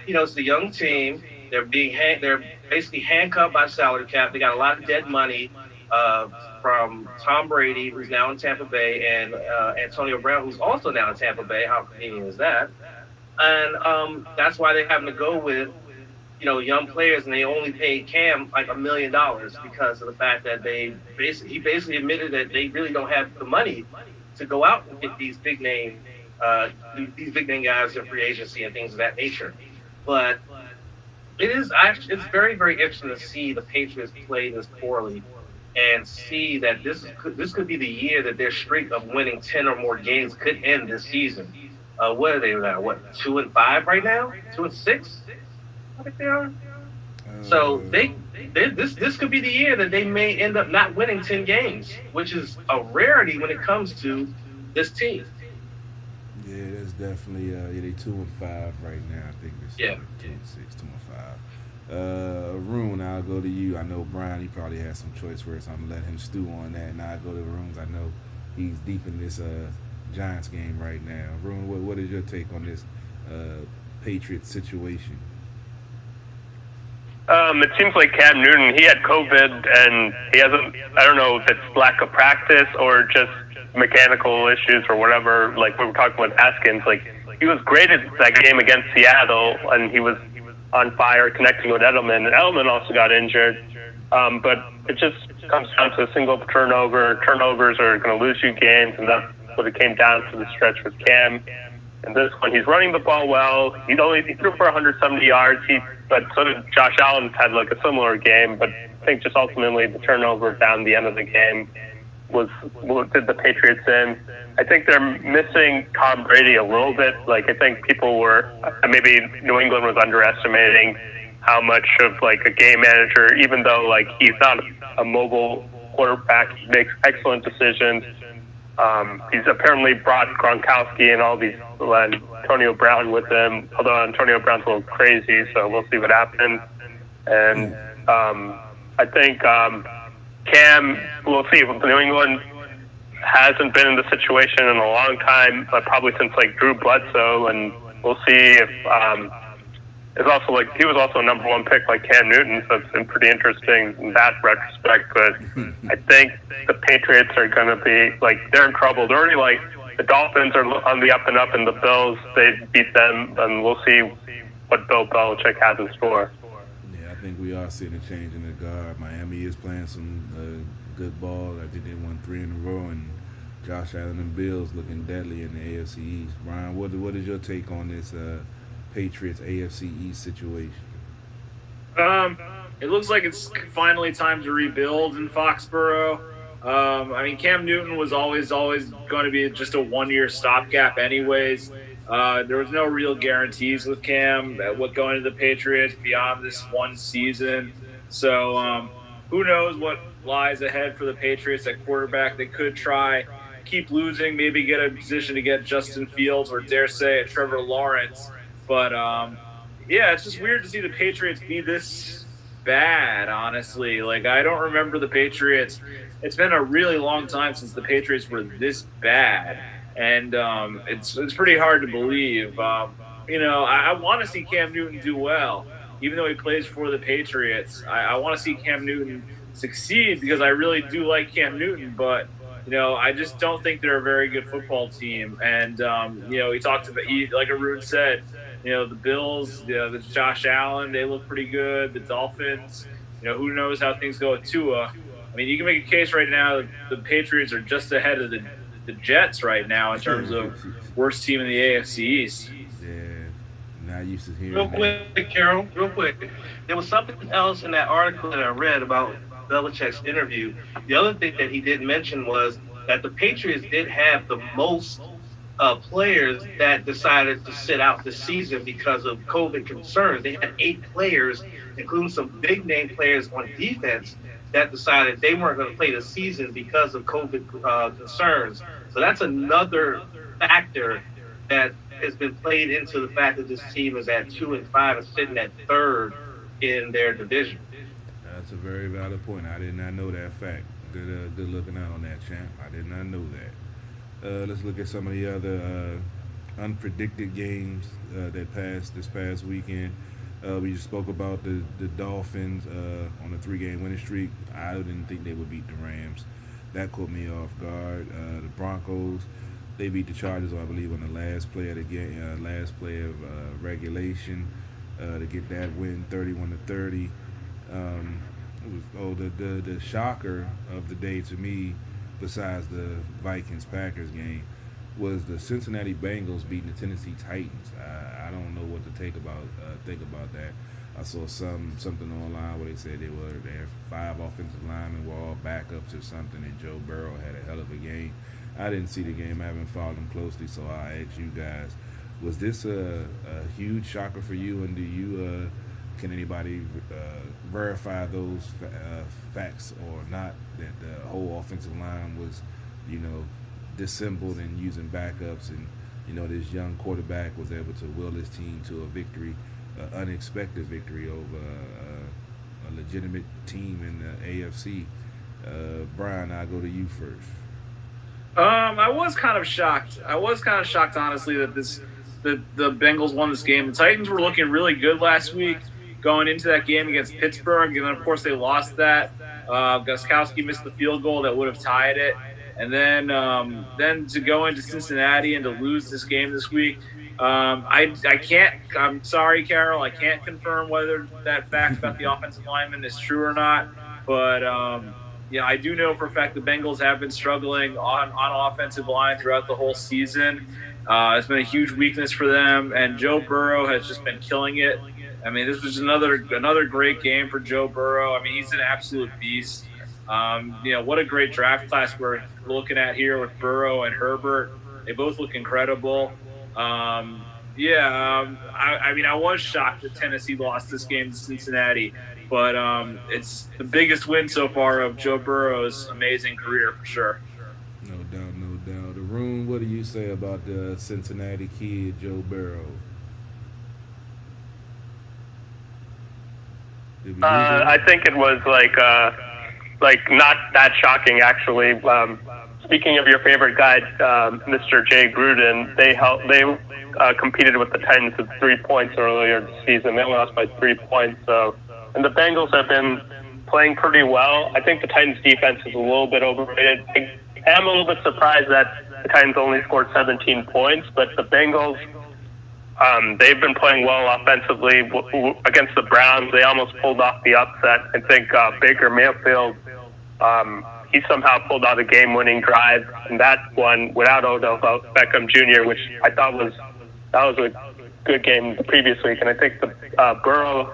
it's a young team. They're they're basically handcuffed by salary cap. They got a lot of dead money from Tom Brady, who's now in Tampa Bay, and Antonio Brown, who's also now in Tampa Bay. How convenient is that? And that's why they're having to go with young players, and they only paid Cam like $1 million because of the fact that he basically admitted that they really don't have the money to go out and get these big name guys in free agency and things of that nature. But it's very, very interesting to see the Patriots play this poorly and see that this could be the year that their streak of winning 10 or more games could end this season. What are they now? 2-5 right now? 2-6? I think they are. So this could be the year that they may end up not winning 10 games, which is a rarity when it comes to this team. Yeah, that's definitely they 2-5 right now. I think it's 2-6, 2-5. Arun, I'll go to you. I know Brian, he probably has some choice words, so I'm gonna let him stew on that. And I'll go to Arun. I know he's deep in this Giants game right now. Arun, what is your take on this Patriots situation? It seems like Cam Newton, he had COVID, and he hasn't, I don't know if it's lack of practice or just mechanical issues or whatever, like we were talking with Haskins, he was great at that game against Seattle, and he was on fire connecting with Edelman, and Edelman also got injured, but it just comes down to a single turnover. Turnovers are going to lose you games, and that's what it came down to the stretch with Cam. And this one, he's running the ball well. He threw for 170 yards. But so did Josh Allen, had a similar game. But I think just ultimately the turnover down the end of the game did the Patriots in. I think they're missing Tom Brady a little bit. Like I think people were maybe New England was underestimating how much of like a game manager, even though like he's not a mobile quarterback, he makes excellent decisions. He's apparently brought Gronkowski and all these and Antonio Brown with him. Although Antonio Brown's a little crazy, so we'll see what happens. And I think Cam, we'll see. New England hasn't been in the situation in a long time, but probably since like Drew Bledsoe, and we'll see if it's also like he was also a number one pick like Cam Newton, so it's been pretty interesting in that retrospect. But I think the Patriots are going to be like they're in trouble. They're already like the Dolphins are on the up and up, and the Bills they beat them, and we'll see what Bill Belichick has in store. Yeah, I think we are seeing a change in the guard. Miami is playing some good ball. I think they won 3 in a row, and Josh Allen and Bills looking deadly in the AFC East. Brian, what is your take on this Patriots AFC East situation? It looks like it's finally time to rebuild in Foxborough. I mean, Cam Newton was always going to be just a one-year stopgap anyways. There was no real guarantees with Cam what going to the Patriots beyond this one season. So who knows what lies ahead for the Patriots at quarterback. They could try keep losing, maybe get a position to get Justin Fields or dare say Trevor Lawrence. But yeah, it's just weird to see the Patriots be this bad, honestly. Like, I don't remember the Patriots. It's been a really long time since the Patriots were this bad. And it's pretty hard to believe. I want to see Cam Newton do well, even though he plays for the Patriots. I want to see Cam Newton succeed because I really do like Cam Newton, but I just don't think they're a very good football team. And he talked about, like Arun said, the Bills, the Josh Allen, they look pretty good. The Dolphins, who knows how things go with Tua. I mean, you can make a case right now that the Patriots are just ahead of the Jets right now in terms of worst team in the AFC East. Yeah, not used to hearing Real quick, Carol, real quick. There was something else in that article that I read about Belichick's interview. The other thing that he didn't mention was that the Patriots did have the most players that decided to sit out the season because of COVID concerns. They had 8 players, including some big name players on defense, that decided they weren't going to play the season because of COVID concerns. So that's another factor that has been played into the fact that this team is at 2-5 and sitting at 3rd in their division. That's a very valid point. I did not know that fact. Good looking out on that, champ. I did not know that. Let's look at some of the other unpredicted games that passed this past weekend. We just spoke about the Dolphins on a 3-game winning streak. I didn't think they would beat the Rams. That caught me off guard. The Broncos, they beat the Chargers, I believe, on the last play of the game, last play of regulation to get that win, 31-30. The shocker of the day to me, besides the Vikings-Packers game, was the Cincinnati Bengals beating the Tennessee Titans. I don't know what to think about that. I saw something online where they said they had 5 offensive linemen were all backups or something, and Joe Burrow had a hell of a game. I didn't see the game. I haven't followed them closely, so I asked you guys, was this a huge shocker for you, and can anybody verify those facts or not, that the whole offensive line was, dissembled and using backups, and this young quarterback was able to will his team to a victory, unexpected victory over a legitimate team in the AFC. Brian, I'll go to you first. I was kind of shocked. Honestly, that the Bengals won this game. The Titans were looking really good last week going into that game against Pittsburgh, and then of course they lost that. Gostkowski missed the field goal that would have tied it. And then to go into Cincinnati and to lose this game this week, I can't. I'm sorry, Carol. I can't confirm whether that fact about the offensive lineman is true or not. But I do know for a fact the Bengals have been struggling on offensive line throughout the whole season. It's been a huge weakness for them, and Joe Burrow has just been killing it. I mean, this was another great game for Joe Burrow. I mean, he's an absolute beast. What a great draft class we're looking at here with Burrow and Herbert. They both look incredible. I mean, I was shocked that Tennessee lost this game to Cincinnati, but it's the biggest win so far of Joe Burrow's amazing career for sure. No doubt, no doubt. The room. What do you say about the Cincinnati kid, Joe Burrow? Did we lose I him? think it was like not that shocking actually. Speaking of your favorite guy, Mr. Jay Gruden, they competed with the Titans with 3 points earlier this season. They only lost by 3 points. So, and the Bengals have been playing pretty well. I think the Titans defense is a little bit overrated. I am a little bit surprised that the Titans only scored 17 points, but the Bengals they've been playing well offensively against the Browns. They almost pulled off the upset. I think Baker Mayfield, he somehow pulled out a game-winning drive, and that one without Odell Beckham Jr., which I thought was a good game the previous week. And I think the Burrow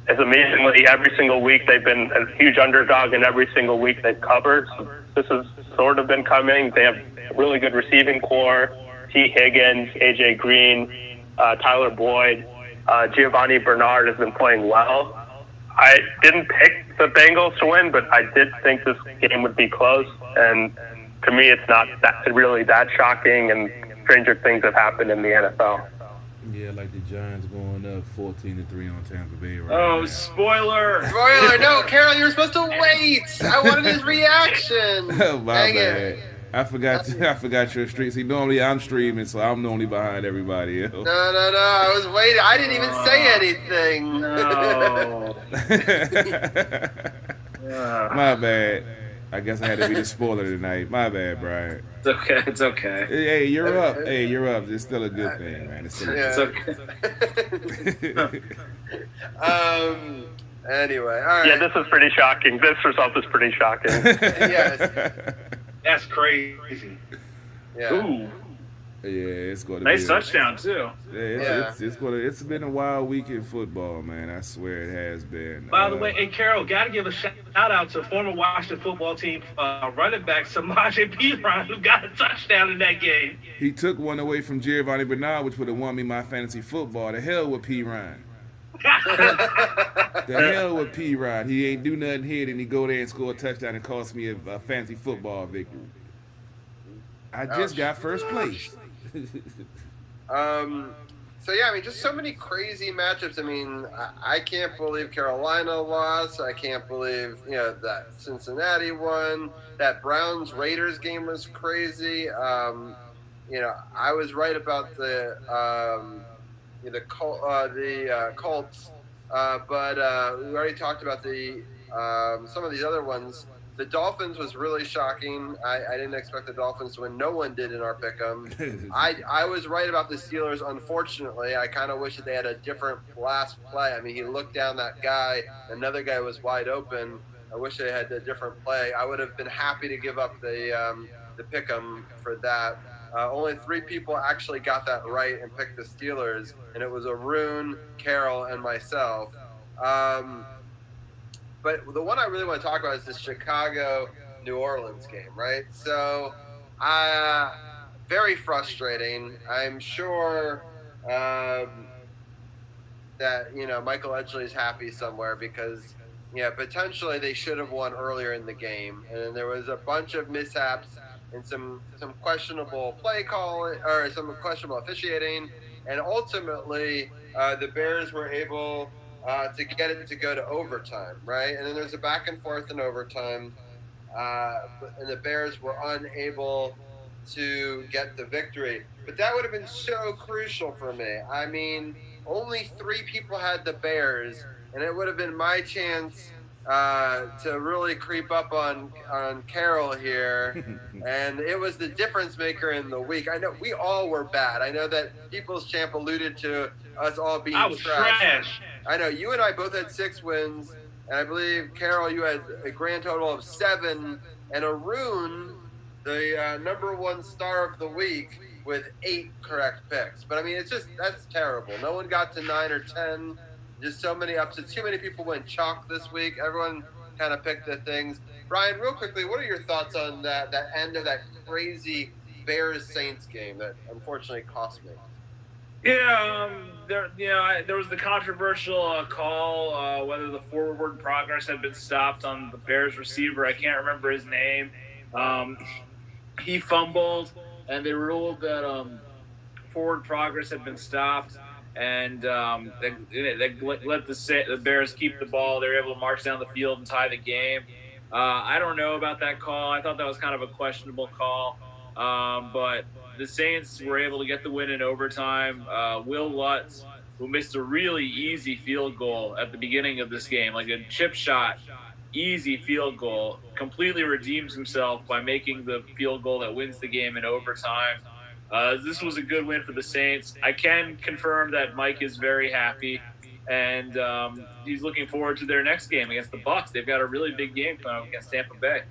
is amazingly every single week they've been a huge underdog, and every single week they've covered. So this has sort of been coming. They have a really good receiving core. T. Higgins, A.J. Green, Tyler Boyd, Giovanni Bernard has been playing well. I didn't pick the Bengals to win, but I did think this game would be close. And to me, it's not really that shocking, and stranger things have happened in the NFL. Yeah, like the Giants going up 14-3 on Tampa Bay right Oh, now. spoiler! Spoiler! No, Carol, you were supposed to wait. I wanted his reaction. My Dang bad. it. I forgot. I forgot your stream. See, normally I'm streaming, so I'm normally behind everybody else. No. I was waiting. I didn't even say anything. No. My bad. I guess I had to be the spoiler tonight. My bad, Brian. It's okay. It's okay. Hey, you're up. Hey, you're up. It's still a good thing, man. It's still a It's good okay. thing. Anyway, all right. Yeah, this is pretty shocking. This result is pretty shocking. Yes. That's crazy. Yeah. Ooh, Yeah, it's going to nice be. touchdown too. It's been a wild week in football, man. I swear it has been. By the way, hey Carol, gotta give a shout out to former Washington football team running back Samaje Perine, who got a touchdown in that game. He took one away from Giovanni Bernard, which would have won me my fantasy football. The hell with P. Ryan. The hell with P. Ryan. He ain't do nothing here, and he go there and score a touchdown and cost me a fantasy football victory. I just got first place. So yeah, I mean, just so many crazy matchups. I mean, I can't believe Carolina lost. I can't believe that Cincinnati won. That Browns Raiders game was crazy. I was right about the Colts, but we already talked about some of these other ones. The Dolphins was really shocking. I didn't expect the Dolphins to win. No one did in our pick'em. I was right about the Steelers. Unfortunately, I kind of wish that they had a different last play. I mean, he looked down that guy. Another guy was wide open. I wish they had a different play. I would have been happy to give up the pick'em for that. Only 3 people actually got that right and picked the Steelers, and it was Arun, Carol, and myself. But the one I really want to talk about is the Chicago-New Orleans game, right? So, very frustrating. I'm sure that Michael Edgley is happy somewhere because potentially they should have won earlier in the game, and there was a bunch of mishaps and some questionable play calling or some questionable officiating, and ultimately the Bears were able to get it to go to overtime, right? And then there's a back and forth in overtime, and the Bears were unable to get the victory. But that would have been so crucial for me. I mean, only 3 people had the Bears, and it would have been my chance to really creep up on Carol here, and it was the difference maker in the week. I know we all were bad. I know that People's Champ alluded to us all being I was trash. I know you and I both had 6 wins, and I believe Carol, you had a grand total of 7, and Arun, the number 1 star of the week, with 8 correct picks. But I mean, that's terrible. No one got to 9 or 10. Just so many upsets. Too many people went chalk this week. Everyone kind of pick the things. Brian, real quickly, what are your thoughts on that end of that crazy Bears Saints game that unfortunately cost me? Yeah, there was the controversial call whether the forward progress had been stopped on the Bears receiver. I can't remember his name. Um, he fumbled, and they ruled that forward progress had been stopped, and they let the Bears keep the ball. They were able to march down the field and tie the game. I don't know about that call. I thought that was kind of a questionable call, but the Saints were able to get the win in overtime. Will Lutz, who missed a really easy field goal at the beginning of this game, like a chip shot, easy field goal, completely redeems himself by making the field goal that wins the game in overtime. This was a good win for the Saints. I can confirm that Mike is very happy, and he's looking forward to their next game against the Bucks. They've got a really big game coming up against Tampa Bay.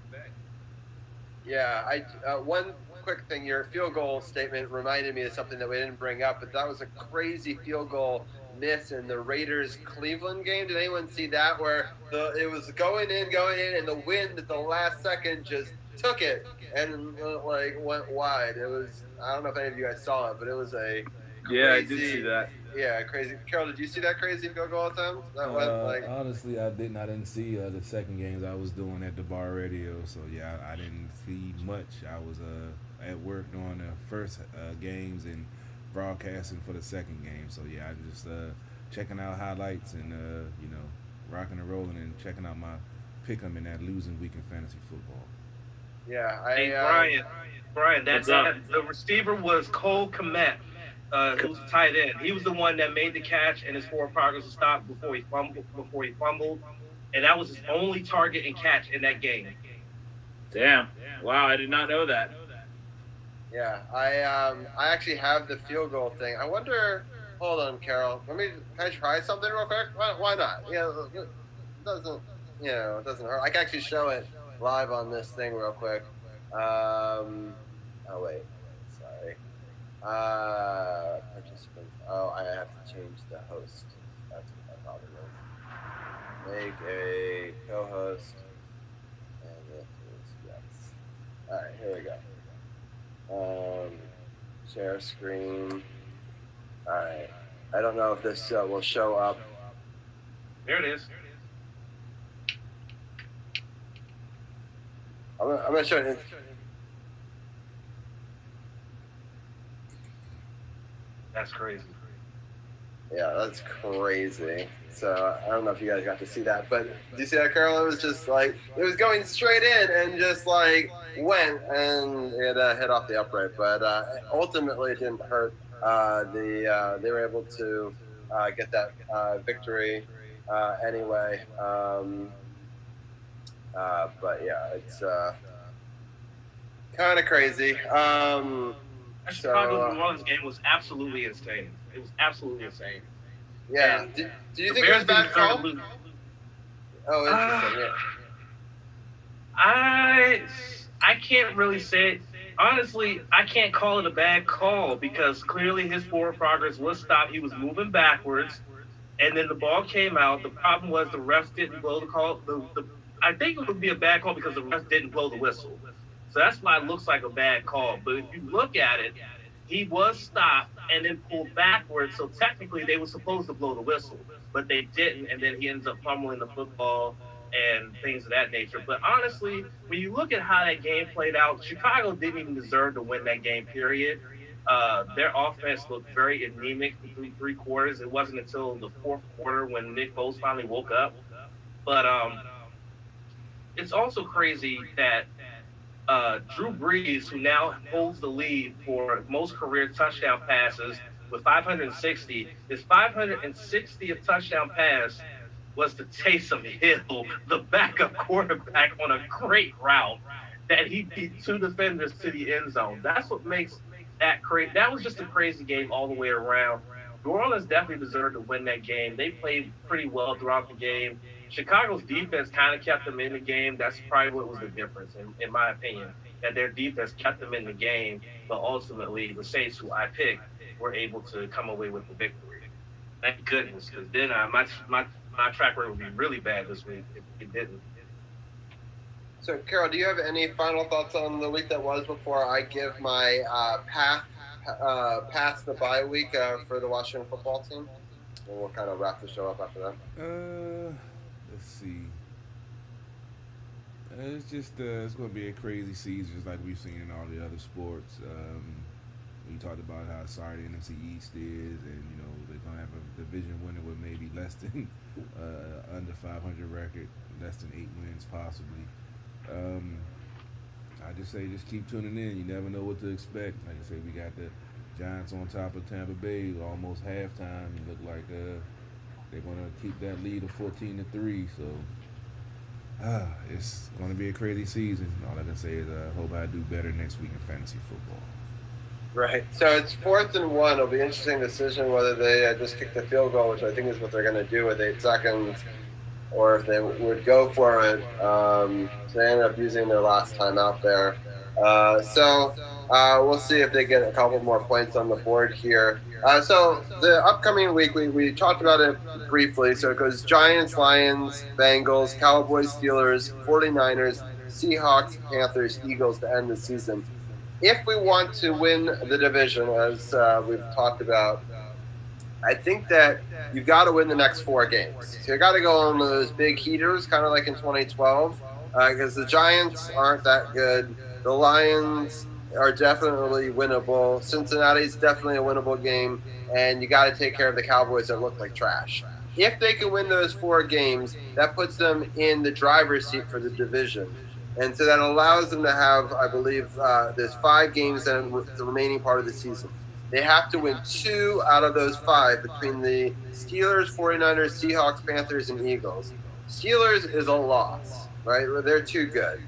Yeah, one quick thing. Your field goal statement reminded me of something that we didn't bring up, but that was a crazy field goal miss in the Raiders Cleveland game. Did anyone see that? Where it was going in, and the wind at the last second just took it and like went wide. It was, I don't know if any of you guys saw it, but it was a crazy. Yeah, I did see that. Yeah, crazy. Carol, did you see that crazy field goal attempt? That went like. Honestly, I didn't. I didn't see the second games I was doing at the bar radio, so yeah, I didn't see much. I was at work during the first games and broadcasting for the second game. So yeah, I just checking out highlights and rocking and rolling and checking out my pick 'em in that losing week in fantasy football. Yeah, Hey, Brian, that the receiver was Cole Kmet, who's tight end. He was the one that made the catch, and his forward progress was stopped before he fumbled, and that was his only target and catch in that game. Damn! Wow, I did not know that. Yeah, I actually have the field goal thing. I wonder. Hold on, Carol. Can I try something real quick? Why not? Yeah, it doesn't. It doesn't hurt. I can actually show it live on this thing real quick. Oh wait, sorry. Participants. Oh, I have to change the host. That's what my problem is. Make a co-host, and it is yes. All right, here we go. Share screen. All right. I don't know if this will show up. There it is. I'm gonna show it. That's crazy. Yeah, that's crazy. So I don't know if you guys got to see that, but did you see that, Carol? It was just like it was going straight in and just like went and it hit off the upright. But ultimately, it didn't hurt. They were able to get that victory anyway. But yeah, it's kind of crazy. That Chicago New Orleans game was absolutely insane. It was absolutely insane. Yeah. Did you think it was a bad call? Oh, interesting. Yeah. I can't really say. Honestly, I can't call it a bad call because clearly his forward progress was stopped. He was moving backwards, and then the ball came out. The problem was the refs didn't blow the call. I think it would be a bad call because the refs didn't blow the whistle. So that's why it looks like a bad call. But if you look at it, he was stopped and then pulled backwards. So technically they were supposed to blow the whistle, but they didn't. And then he ends up fumbling the football and things of that nature. But honestly, when you look at how that game played out, Chicago didn't even deserve to win that game, period. Their offense looked very anemic through three quarters. It wasn't until the fourth quarter when Nick Foles finally woke up. But it's also crazy that Drew Brees, who now holds the lead for most career touchdown passes with 560, his 560th touchdown pass was to Taysom Hill, the backup quarterback, on a great route that he beat two defenders to the end zone. That's what makes that crazy. That was just a crazy game all the way around. New Orleans definitely deserved to win that game. They played pretty well throughout the game. Chicago's defense kind of kept them in the game. That's probably what was the difference, in my opinion, that their defense kept them in the game, but ultimately the Saints, who I picked, were able to come away with the victory. Thank goodness, because then my track record would be really bad this week if it didn't. So, Carol, do you have any final thoughts on the week that was before I give my path past the bye week for the Washington football team? And we'll kind of wrap the show up after that. Let's see. It's just it's going to be a crazy season, just like we've seen in all the other sports. We talked about how sorry the NFC East is, and they're going to have a division winner with maybe less than under 500 record, less than 8 wins possibly. Um, I just say just keep tuning in. You never know what to expect. Like I said, we got the Giants on top of Tampa Bay almost halftime. It looked like they're going to keep that lead of 14-3. So it's going to be a crazy season. All I can say is I hope I do better next week in fantasy football. Right. So it's 4th and 1. It'll be an interesting decision whether they just kick the field goal, which I think is what they're going to do with 8 seconds, or if they would go for it. So they ended up using their last time out there. We'll see if they get a couple more points on the board here. So the upcoming week, we talked about it briefly. So it goes Giants, Lions, Bengals, Cowboys, Steelers, 49ers, Seahawks, Panthers, Eagles to end the season. If we want to win the division, as we've talked about, I think that you've got to win the next 4 games. So you got to go on those big heaters, kind of like in 2012, because the Giants aren't that good. The Lions are definitely winnable. Cincinnati's definitely a winnable game, and you got to take care of the Cowboys that look like trash. If they can win those 4 games, that puts them in the driver's seat for the division. And so that allows them to have, I believe, there's 5 games in the remaining part of the season. They have to win 2 out of those 5 between the Steelers, 49ers, Seahawks, Panthers, and Eagles. Steelers is a loss, right? They're too good.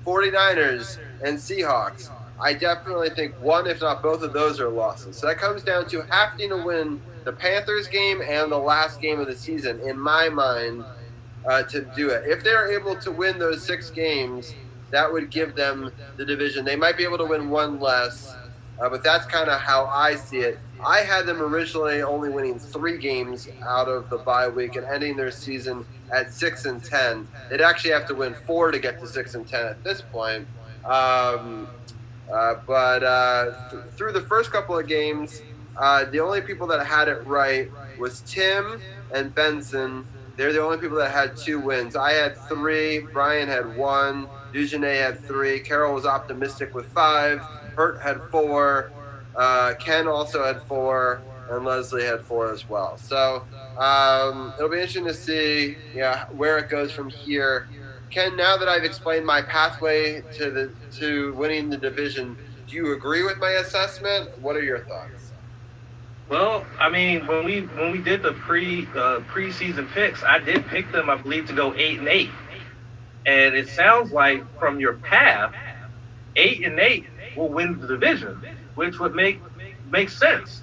49ers and Seahawks, I definitely think one, if not both of those are losses. So that comes down to having to win the Panthers game and the last game of the season, in my mind, to do it. If they're able to win those 6 games, that would give them the division. They might be able to win one less, but that's kind of how I see it. I had them originally only winning 3 games out of the bye week and ending their season at 6-10. They'd actually have to win 4 to get to 6-10 at this point. Through the first couple of games, the only people that had it right was Tim and Benson. They're the only people that had 2 wins. I had 3. Brian had 1. Dujanet had 3. Carol was optimistic with 5. Hurt had 4. Ken also had 4. And Leslie had 4 as well. So it'll be interesting to see where it goes from here. Ken, now that I've explained my pathway to winning the division, do you agree with my assessment? What are your thoughts? Well, I mean, when we did the preseason picks, I did pick them, I believe, to go 8-8, and it sounds like from your path, 8-8 will win the division, which would make sense.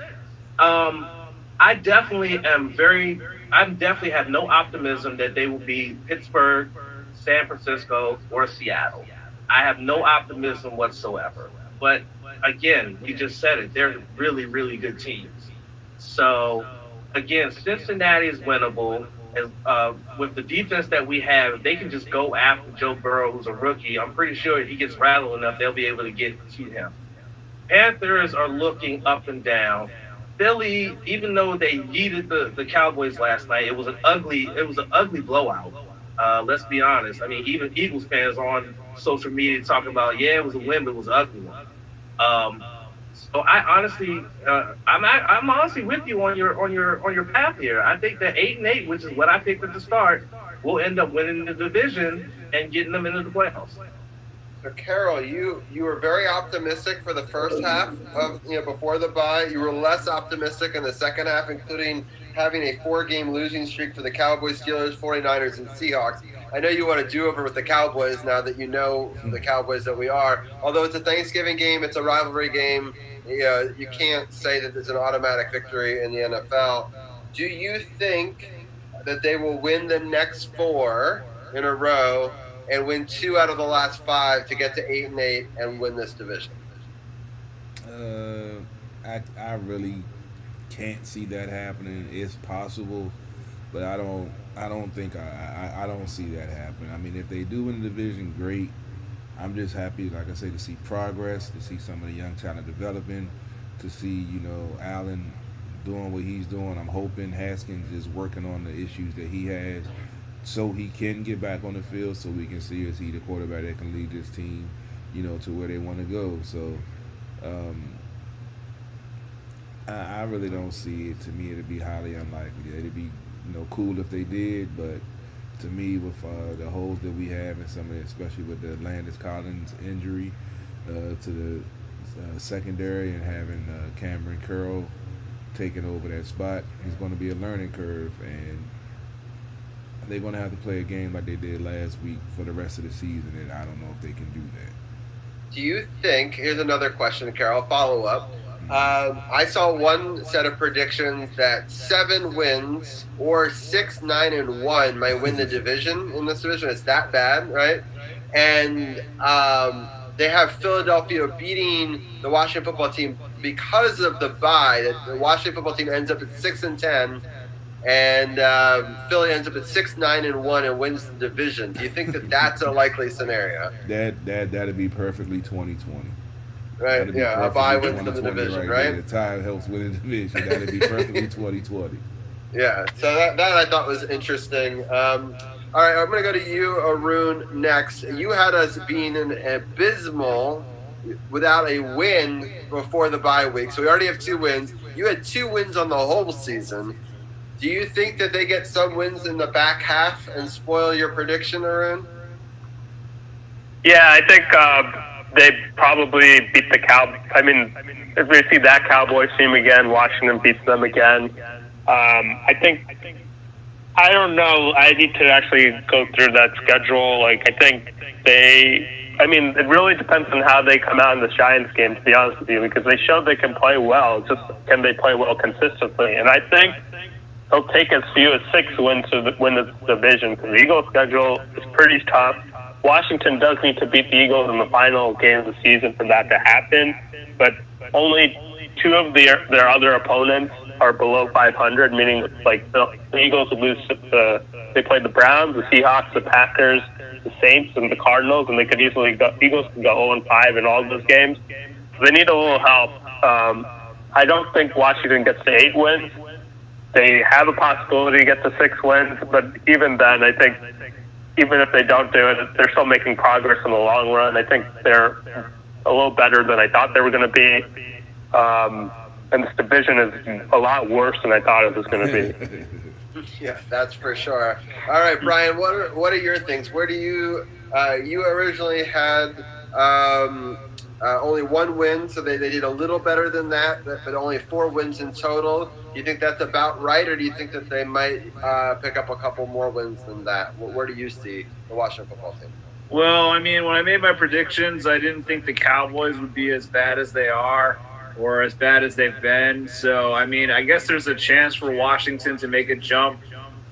I definitely have no optimism that they will be Pittsburgh, San Francisco, or Seattle. I have no optimism whatsoever. But again, you just said it; they're really, really good teams. So, again, Cincinnati is winnable. With the defense that we have, if they can just go after Joe Burrow, who's a rookie, I'm pretty sure if he gets rattled enough, they'll be able to get to him. Panthers are looking up and down. Philly, even though they yeeted the Cowboys last night, it was an ugly blowout. Let's be honest. I mean, even Eagles fans on social media talking about, it was a win, but it was an ugly one. So I honestly, I'm honestly with you on your path here. I think that 8-8, which is what I picked at the start, will end up winning the division and getting them into the playoffs. So Carol, you were very optimistic for the first half of before the bye. You were less optimistic in the second half, including having a 4-game losing streak for the Cowboys, Steelers, 49ers, and Seahawks. I know you want to do over with the Cowboys now that you know the Cowboys that we are. Although it's a Thanksgiving game, it's a rivalry game. You can't say that there's an automatic victory in the NFL. Do you think that they will win the next 4 in a row and win 2 out of the last 5 to get to 8-8 and win this division? I really can't see that happening. It's possible, but I don't think I don't see that happening. I mean, if they do win the division, great. I'm just happy, like I say, to see progress, to see some of the young talent developing, to see Allen doing what he's doing. I'm hoping Haskins is working on the issues that he has, so he can get back on the field, so we can see is he the quarterback that can lead this team, to where they want to go. So um, I really don't see it. To me, it'd be highly unlikely. It'd be cool if they did, but to me, with the holes that we have and some of it, especially with the Landis Collins injury to the secondary and having Cameron Curl taking over that spot, it's going to be a learning curve, and they're going to have to play a game like they did last week for the rest of the season, and I don't know if they can do that. Do you think? Here's another question, Carol. Follow up. I saw one set of predictions that 7 wins or 6-9-1 might win the division in this division. It's that bad, right? And they have Philadelphia beating the Washington football team because of the bye. That the Washington football team ends up at 6-10, and Philly ends up at 6-9-1 and wins the division. Do you think that that's a likely scenario? That'd be perfectly 2020. Right, yeah, a bye wins the 2020 division, right? right? The tie helps win the division. That'd be perfectly 2020. Yeah, so that I thought was interesting. All right, I'm going to go to you, Arun, next. You had us being an abysmal without a win before the bye week. So we already have 2 wins. You had 2 wins on the whole season. Do you think that they get some wins in the back half and spoil your prediction, Arun? Yeah, I think they probably beat the I mean, if we see that Cowboys team again, Washington beats them again. I think. I don't know. I need to actually go through that schedule. Like, I think I mean, it really depends on how they come out in the Giants game, to be honest with you, because they showed they can play well. It's just, can they play well consistently? And I think they'll take as few as 6 wins to win the division, because the Eagles' schedule is pretty tough. Washington does need to beat the Eagles in the final game of the season for that to happen, but only 2 of their other opponents are below 500, meaning like the Eagles would lose. They played the Browns, the Seahawks, the Packers, the Saints, and the Cardinals, and they could easily go. Eagles could go 0-5 in all of those games. So they need a little help. I don't think Washington gets to 8 wins. They have a possibility to get to 6 wins, but even then, I think even if they don't do it, they're still making progress in the long run. I think they're a little better than I thought they were going to be. And this division is a lot worse than I thought it was going to be. Yeah, that's for sure. All right, Brian, what are your things? Where do you you originally had only 1 win, so they did a little better than that, but only 4 wins in total. Do you think that's about right, or do you think that they might pick up a couple more wins than that? Where do you see the Washington football team? Well, I mean, when I made my predictions, I didn't think the Cowboys would be as bad as they are or as bad as they've been. So, I mean, I guess there's a chance for Washington to make a jump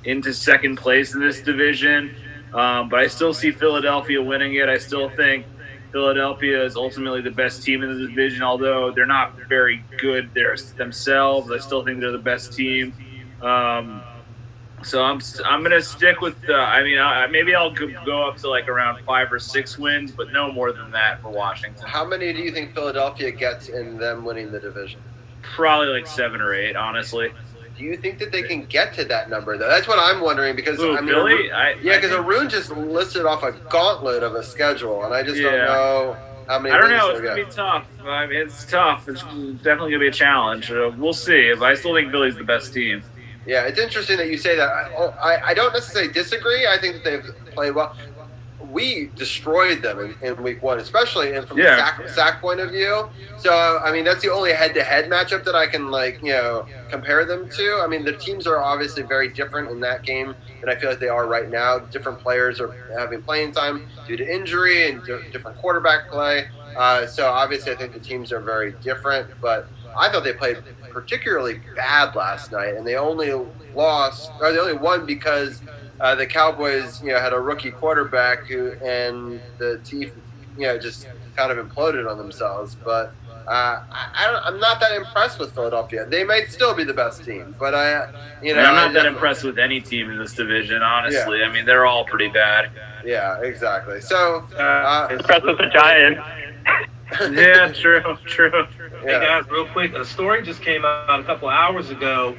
into second place in this division. But I still see Philadelphia winning it. I still think Philadelphia is ultimately the best team in the division, although they're not very good themselves. I still think they're the best team. So I'm gonna stick with maybe I'll go up to like around 5 or 6 wins, but no more than that for Washington. How many do you think Philadelphia gets in them winning the division? Probably like 7 or 8, honestly. Do you think that they can get to that number though? That's what I'm wondering because Billy? Because Arun just listed off a gauntlet of a schedule, and I just don't know how many. I don't know. It's gonna be tough. I mean, it's tough. It's definitely gonna be a challenge. We'll see. I still think Philly's the best team. Yeah, it's interesting that you say that. I don't necessarily disagree. I think that they've played well. We destroyed them in week 1, especially from the sack point of view. So, I mean, that's the only head-to-head matchup that I can, compare them to. I mean, the teams are obviously very different in that game than I feel like they are right now. Different players are having playing time due to injury and different quarterback play. So, obviously, I think the teams are very different. But I thought they played particularly bad last night, and they only won because the Cowboys, had a rookie quarterback and the team, just kind of imploded on themselves. But I'm not that impressed with Philadelphia. They might still be the best team, but I'm not that impressed with any team in this division, honestly. Yeah. I mean, they're all pretty bad. Yeah, exactly. So, Impressed with the Giants. Yeah, true. Hey guys, real quick, a story just came out a couple hours ago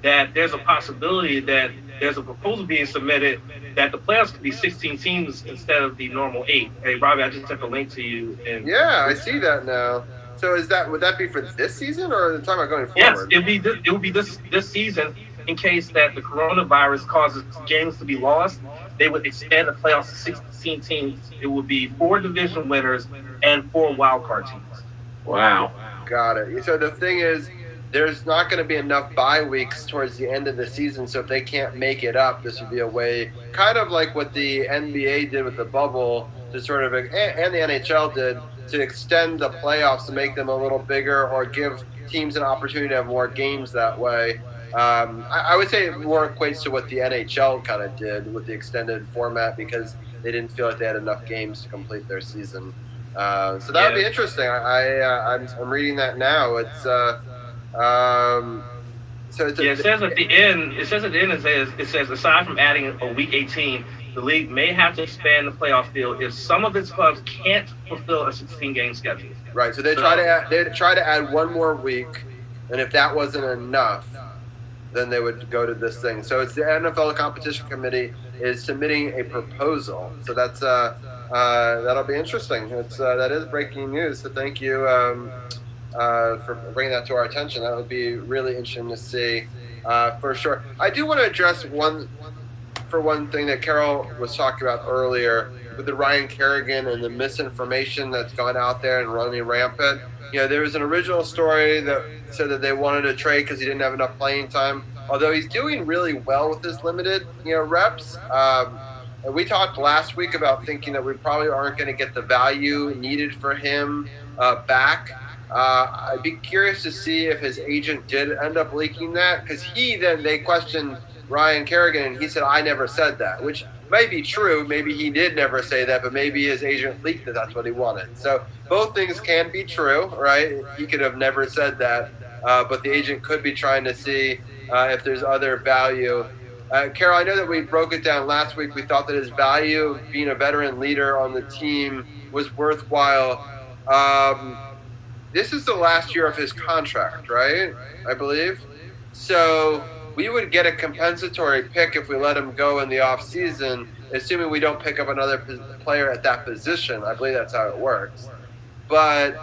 that there's a possibility that there's a proposal being submitted that the playoffs could be 16 teams instead of the normal 8. Hey, Robbie, I just sent the link to you. Yeah, I see that now. So would that be for this season or the time about going Yes, forward? it would be this season in case that the coronavirus causes games to be lost. They would expand the playoffs to 16 teams. It would be 4 division winners and 4 wild card teams. Wow. Got it. So the thing is, there's not going to be enough bye weeks towards the end of the season. So if they can't make it up, this would be a way, kind of like what the NBA did with the bubble, to sort of, and the NHL did, to extend the playoffs to make them a little bigger or give teams an opportunity to have more games that way. I would say it more equates to what the NHL kind of did with the extended format because they didn't feel like they had enough games to complete their season. So that would be interesting. I'm reading that now. It's it says at the end. It says at the end. It says aside from adding a week 18, the league may have to expand the playoff field if some of its clubs can't fulfill a 16-game schedule. Right. So they try to add one more week, and if that wasn't enough, then they would go to this thing. So it's the NFL Competition Committee is submitting a proposal. So that's that'll be interesting. That is breaking news. So thank you for bringing that to our attention. That would be really interesting to see for sure. I do want to address one thing that Carol was talking about earlier with the Ryan Kerrigan and the misinformation that's gone out there and running rampant. There was an original story that said that they wanted to trade because he didn't have enough playing time, although he's doing really well with his limited, reps. And we talked last week about thinking that we probably aren't going to get the value needed for him back. I'd be curious to see if his agent did end up leaking that, because they questioned Ryan Kerrigan and he said, I never said that, which might be true. Maybe he did never say that, but maybe his agent leaked that that's what he wanted. So both things can be true, right? He could have never said that, but the agent could be trying to see if there's other value. Carol, I know that we broke it down last week. We thought that his value of being a veteran leader on the team was worthwhile. This is the last year of his contract, right? I believe. So we would get a compensatory pick if we let him go in the offseason, assuming we don't pick up another player at that position. I believe that's how it works. But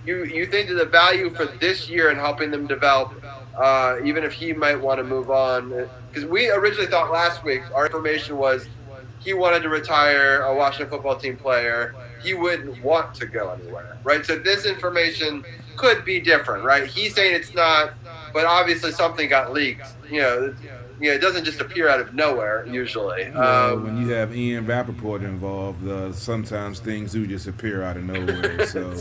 you think that the value for this year and helping them develop, even if he might want to move on, because we originally thought last week, our information was he wanted to retire a Washington football team player. He wouldn't want to go anywhere, right? So this information could be different, right? He's saying it's not, but obviously something got leaked. It doesn't just appear out of nowhere usually. When you have Ian Rappaport involved, sometimes things do just appear out of nowhere. So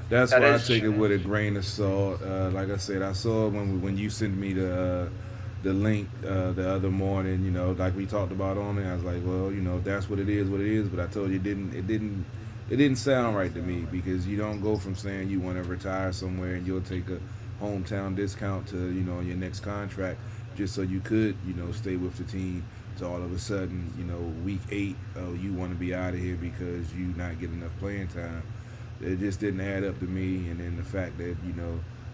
that's why I take it with a grain of salt. Like I said, I saw when you sent me the link the other morning. Like we talked about on it. I was like, well, that's what it is. But I told you it didn't sound right to me, because you don't go from saying you want to retire somewhere and you'll take a hometown discount to your next contract just so you could stay with the team, to all of a sudden week 8 you want to be out of here because you not getting enough playing time. It just didn't add up to me. And then the fact that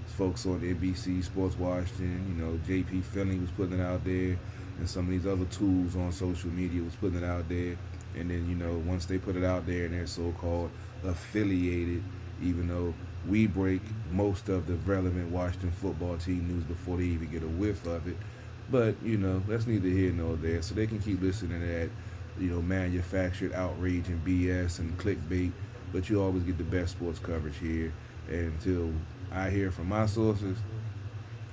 folks on NBC Sports Washington, JP Finley was putting it out there, and some of these other tools on social media was putting it out there. And then, once they put it out there and they're so-called affiliated, even though we break most of the relevant Washington football team news before they even get a whiff of it. But, that's neither here nor there. So they can keep listening to that, manufactured outrage and BS and clickbait. But you always get the best sports coverage here. And until I hear from my sources,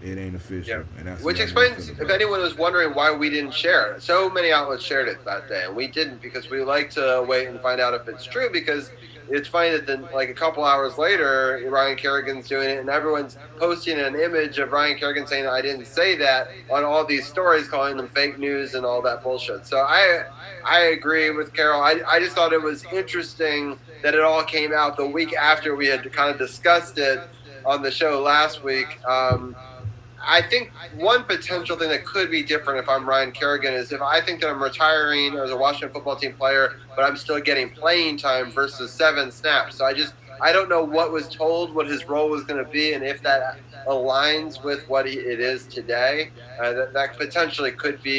it ain't official. Yeah. And that's which explains, if anyone was wondering why we didn't share it. So many outlets shared it that day, and we didn't, because we like to wait and find out if it's true, because it's funny that then, like a couple hours later, Ryan Kerrigan's doing it, and everyone's posting an image of Ryan Kerrigan saying, "I didn't say that," on all these stories, calling them fake news and all that bullshit. So I agree with Carol. I just thought it was interesting that it all came out the week after we had kind of discussed it on the show last week. I think one potential thing that could be different if I'm Ryan Kerrigan is if I think that I'm retiring as a Washington football team player, but I'm still getting playing time versus 7 snaps. So I don't know what was told, what his role was going to be, and if that aligns with what it is today. That potentially could be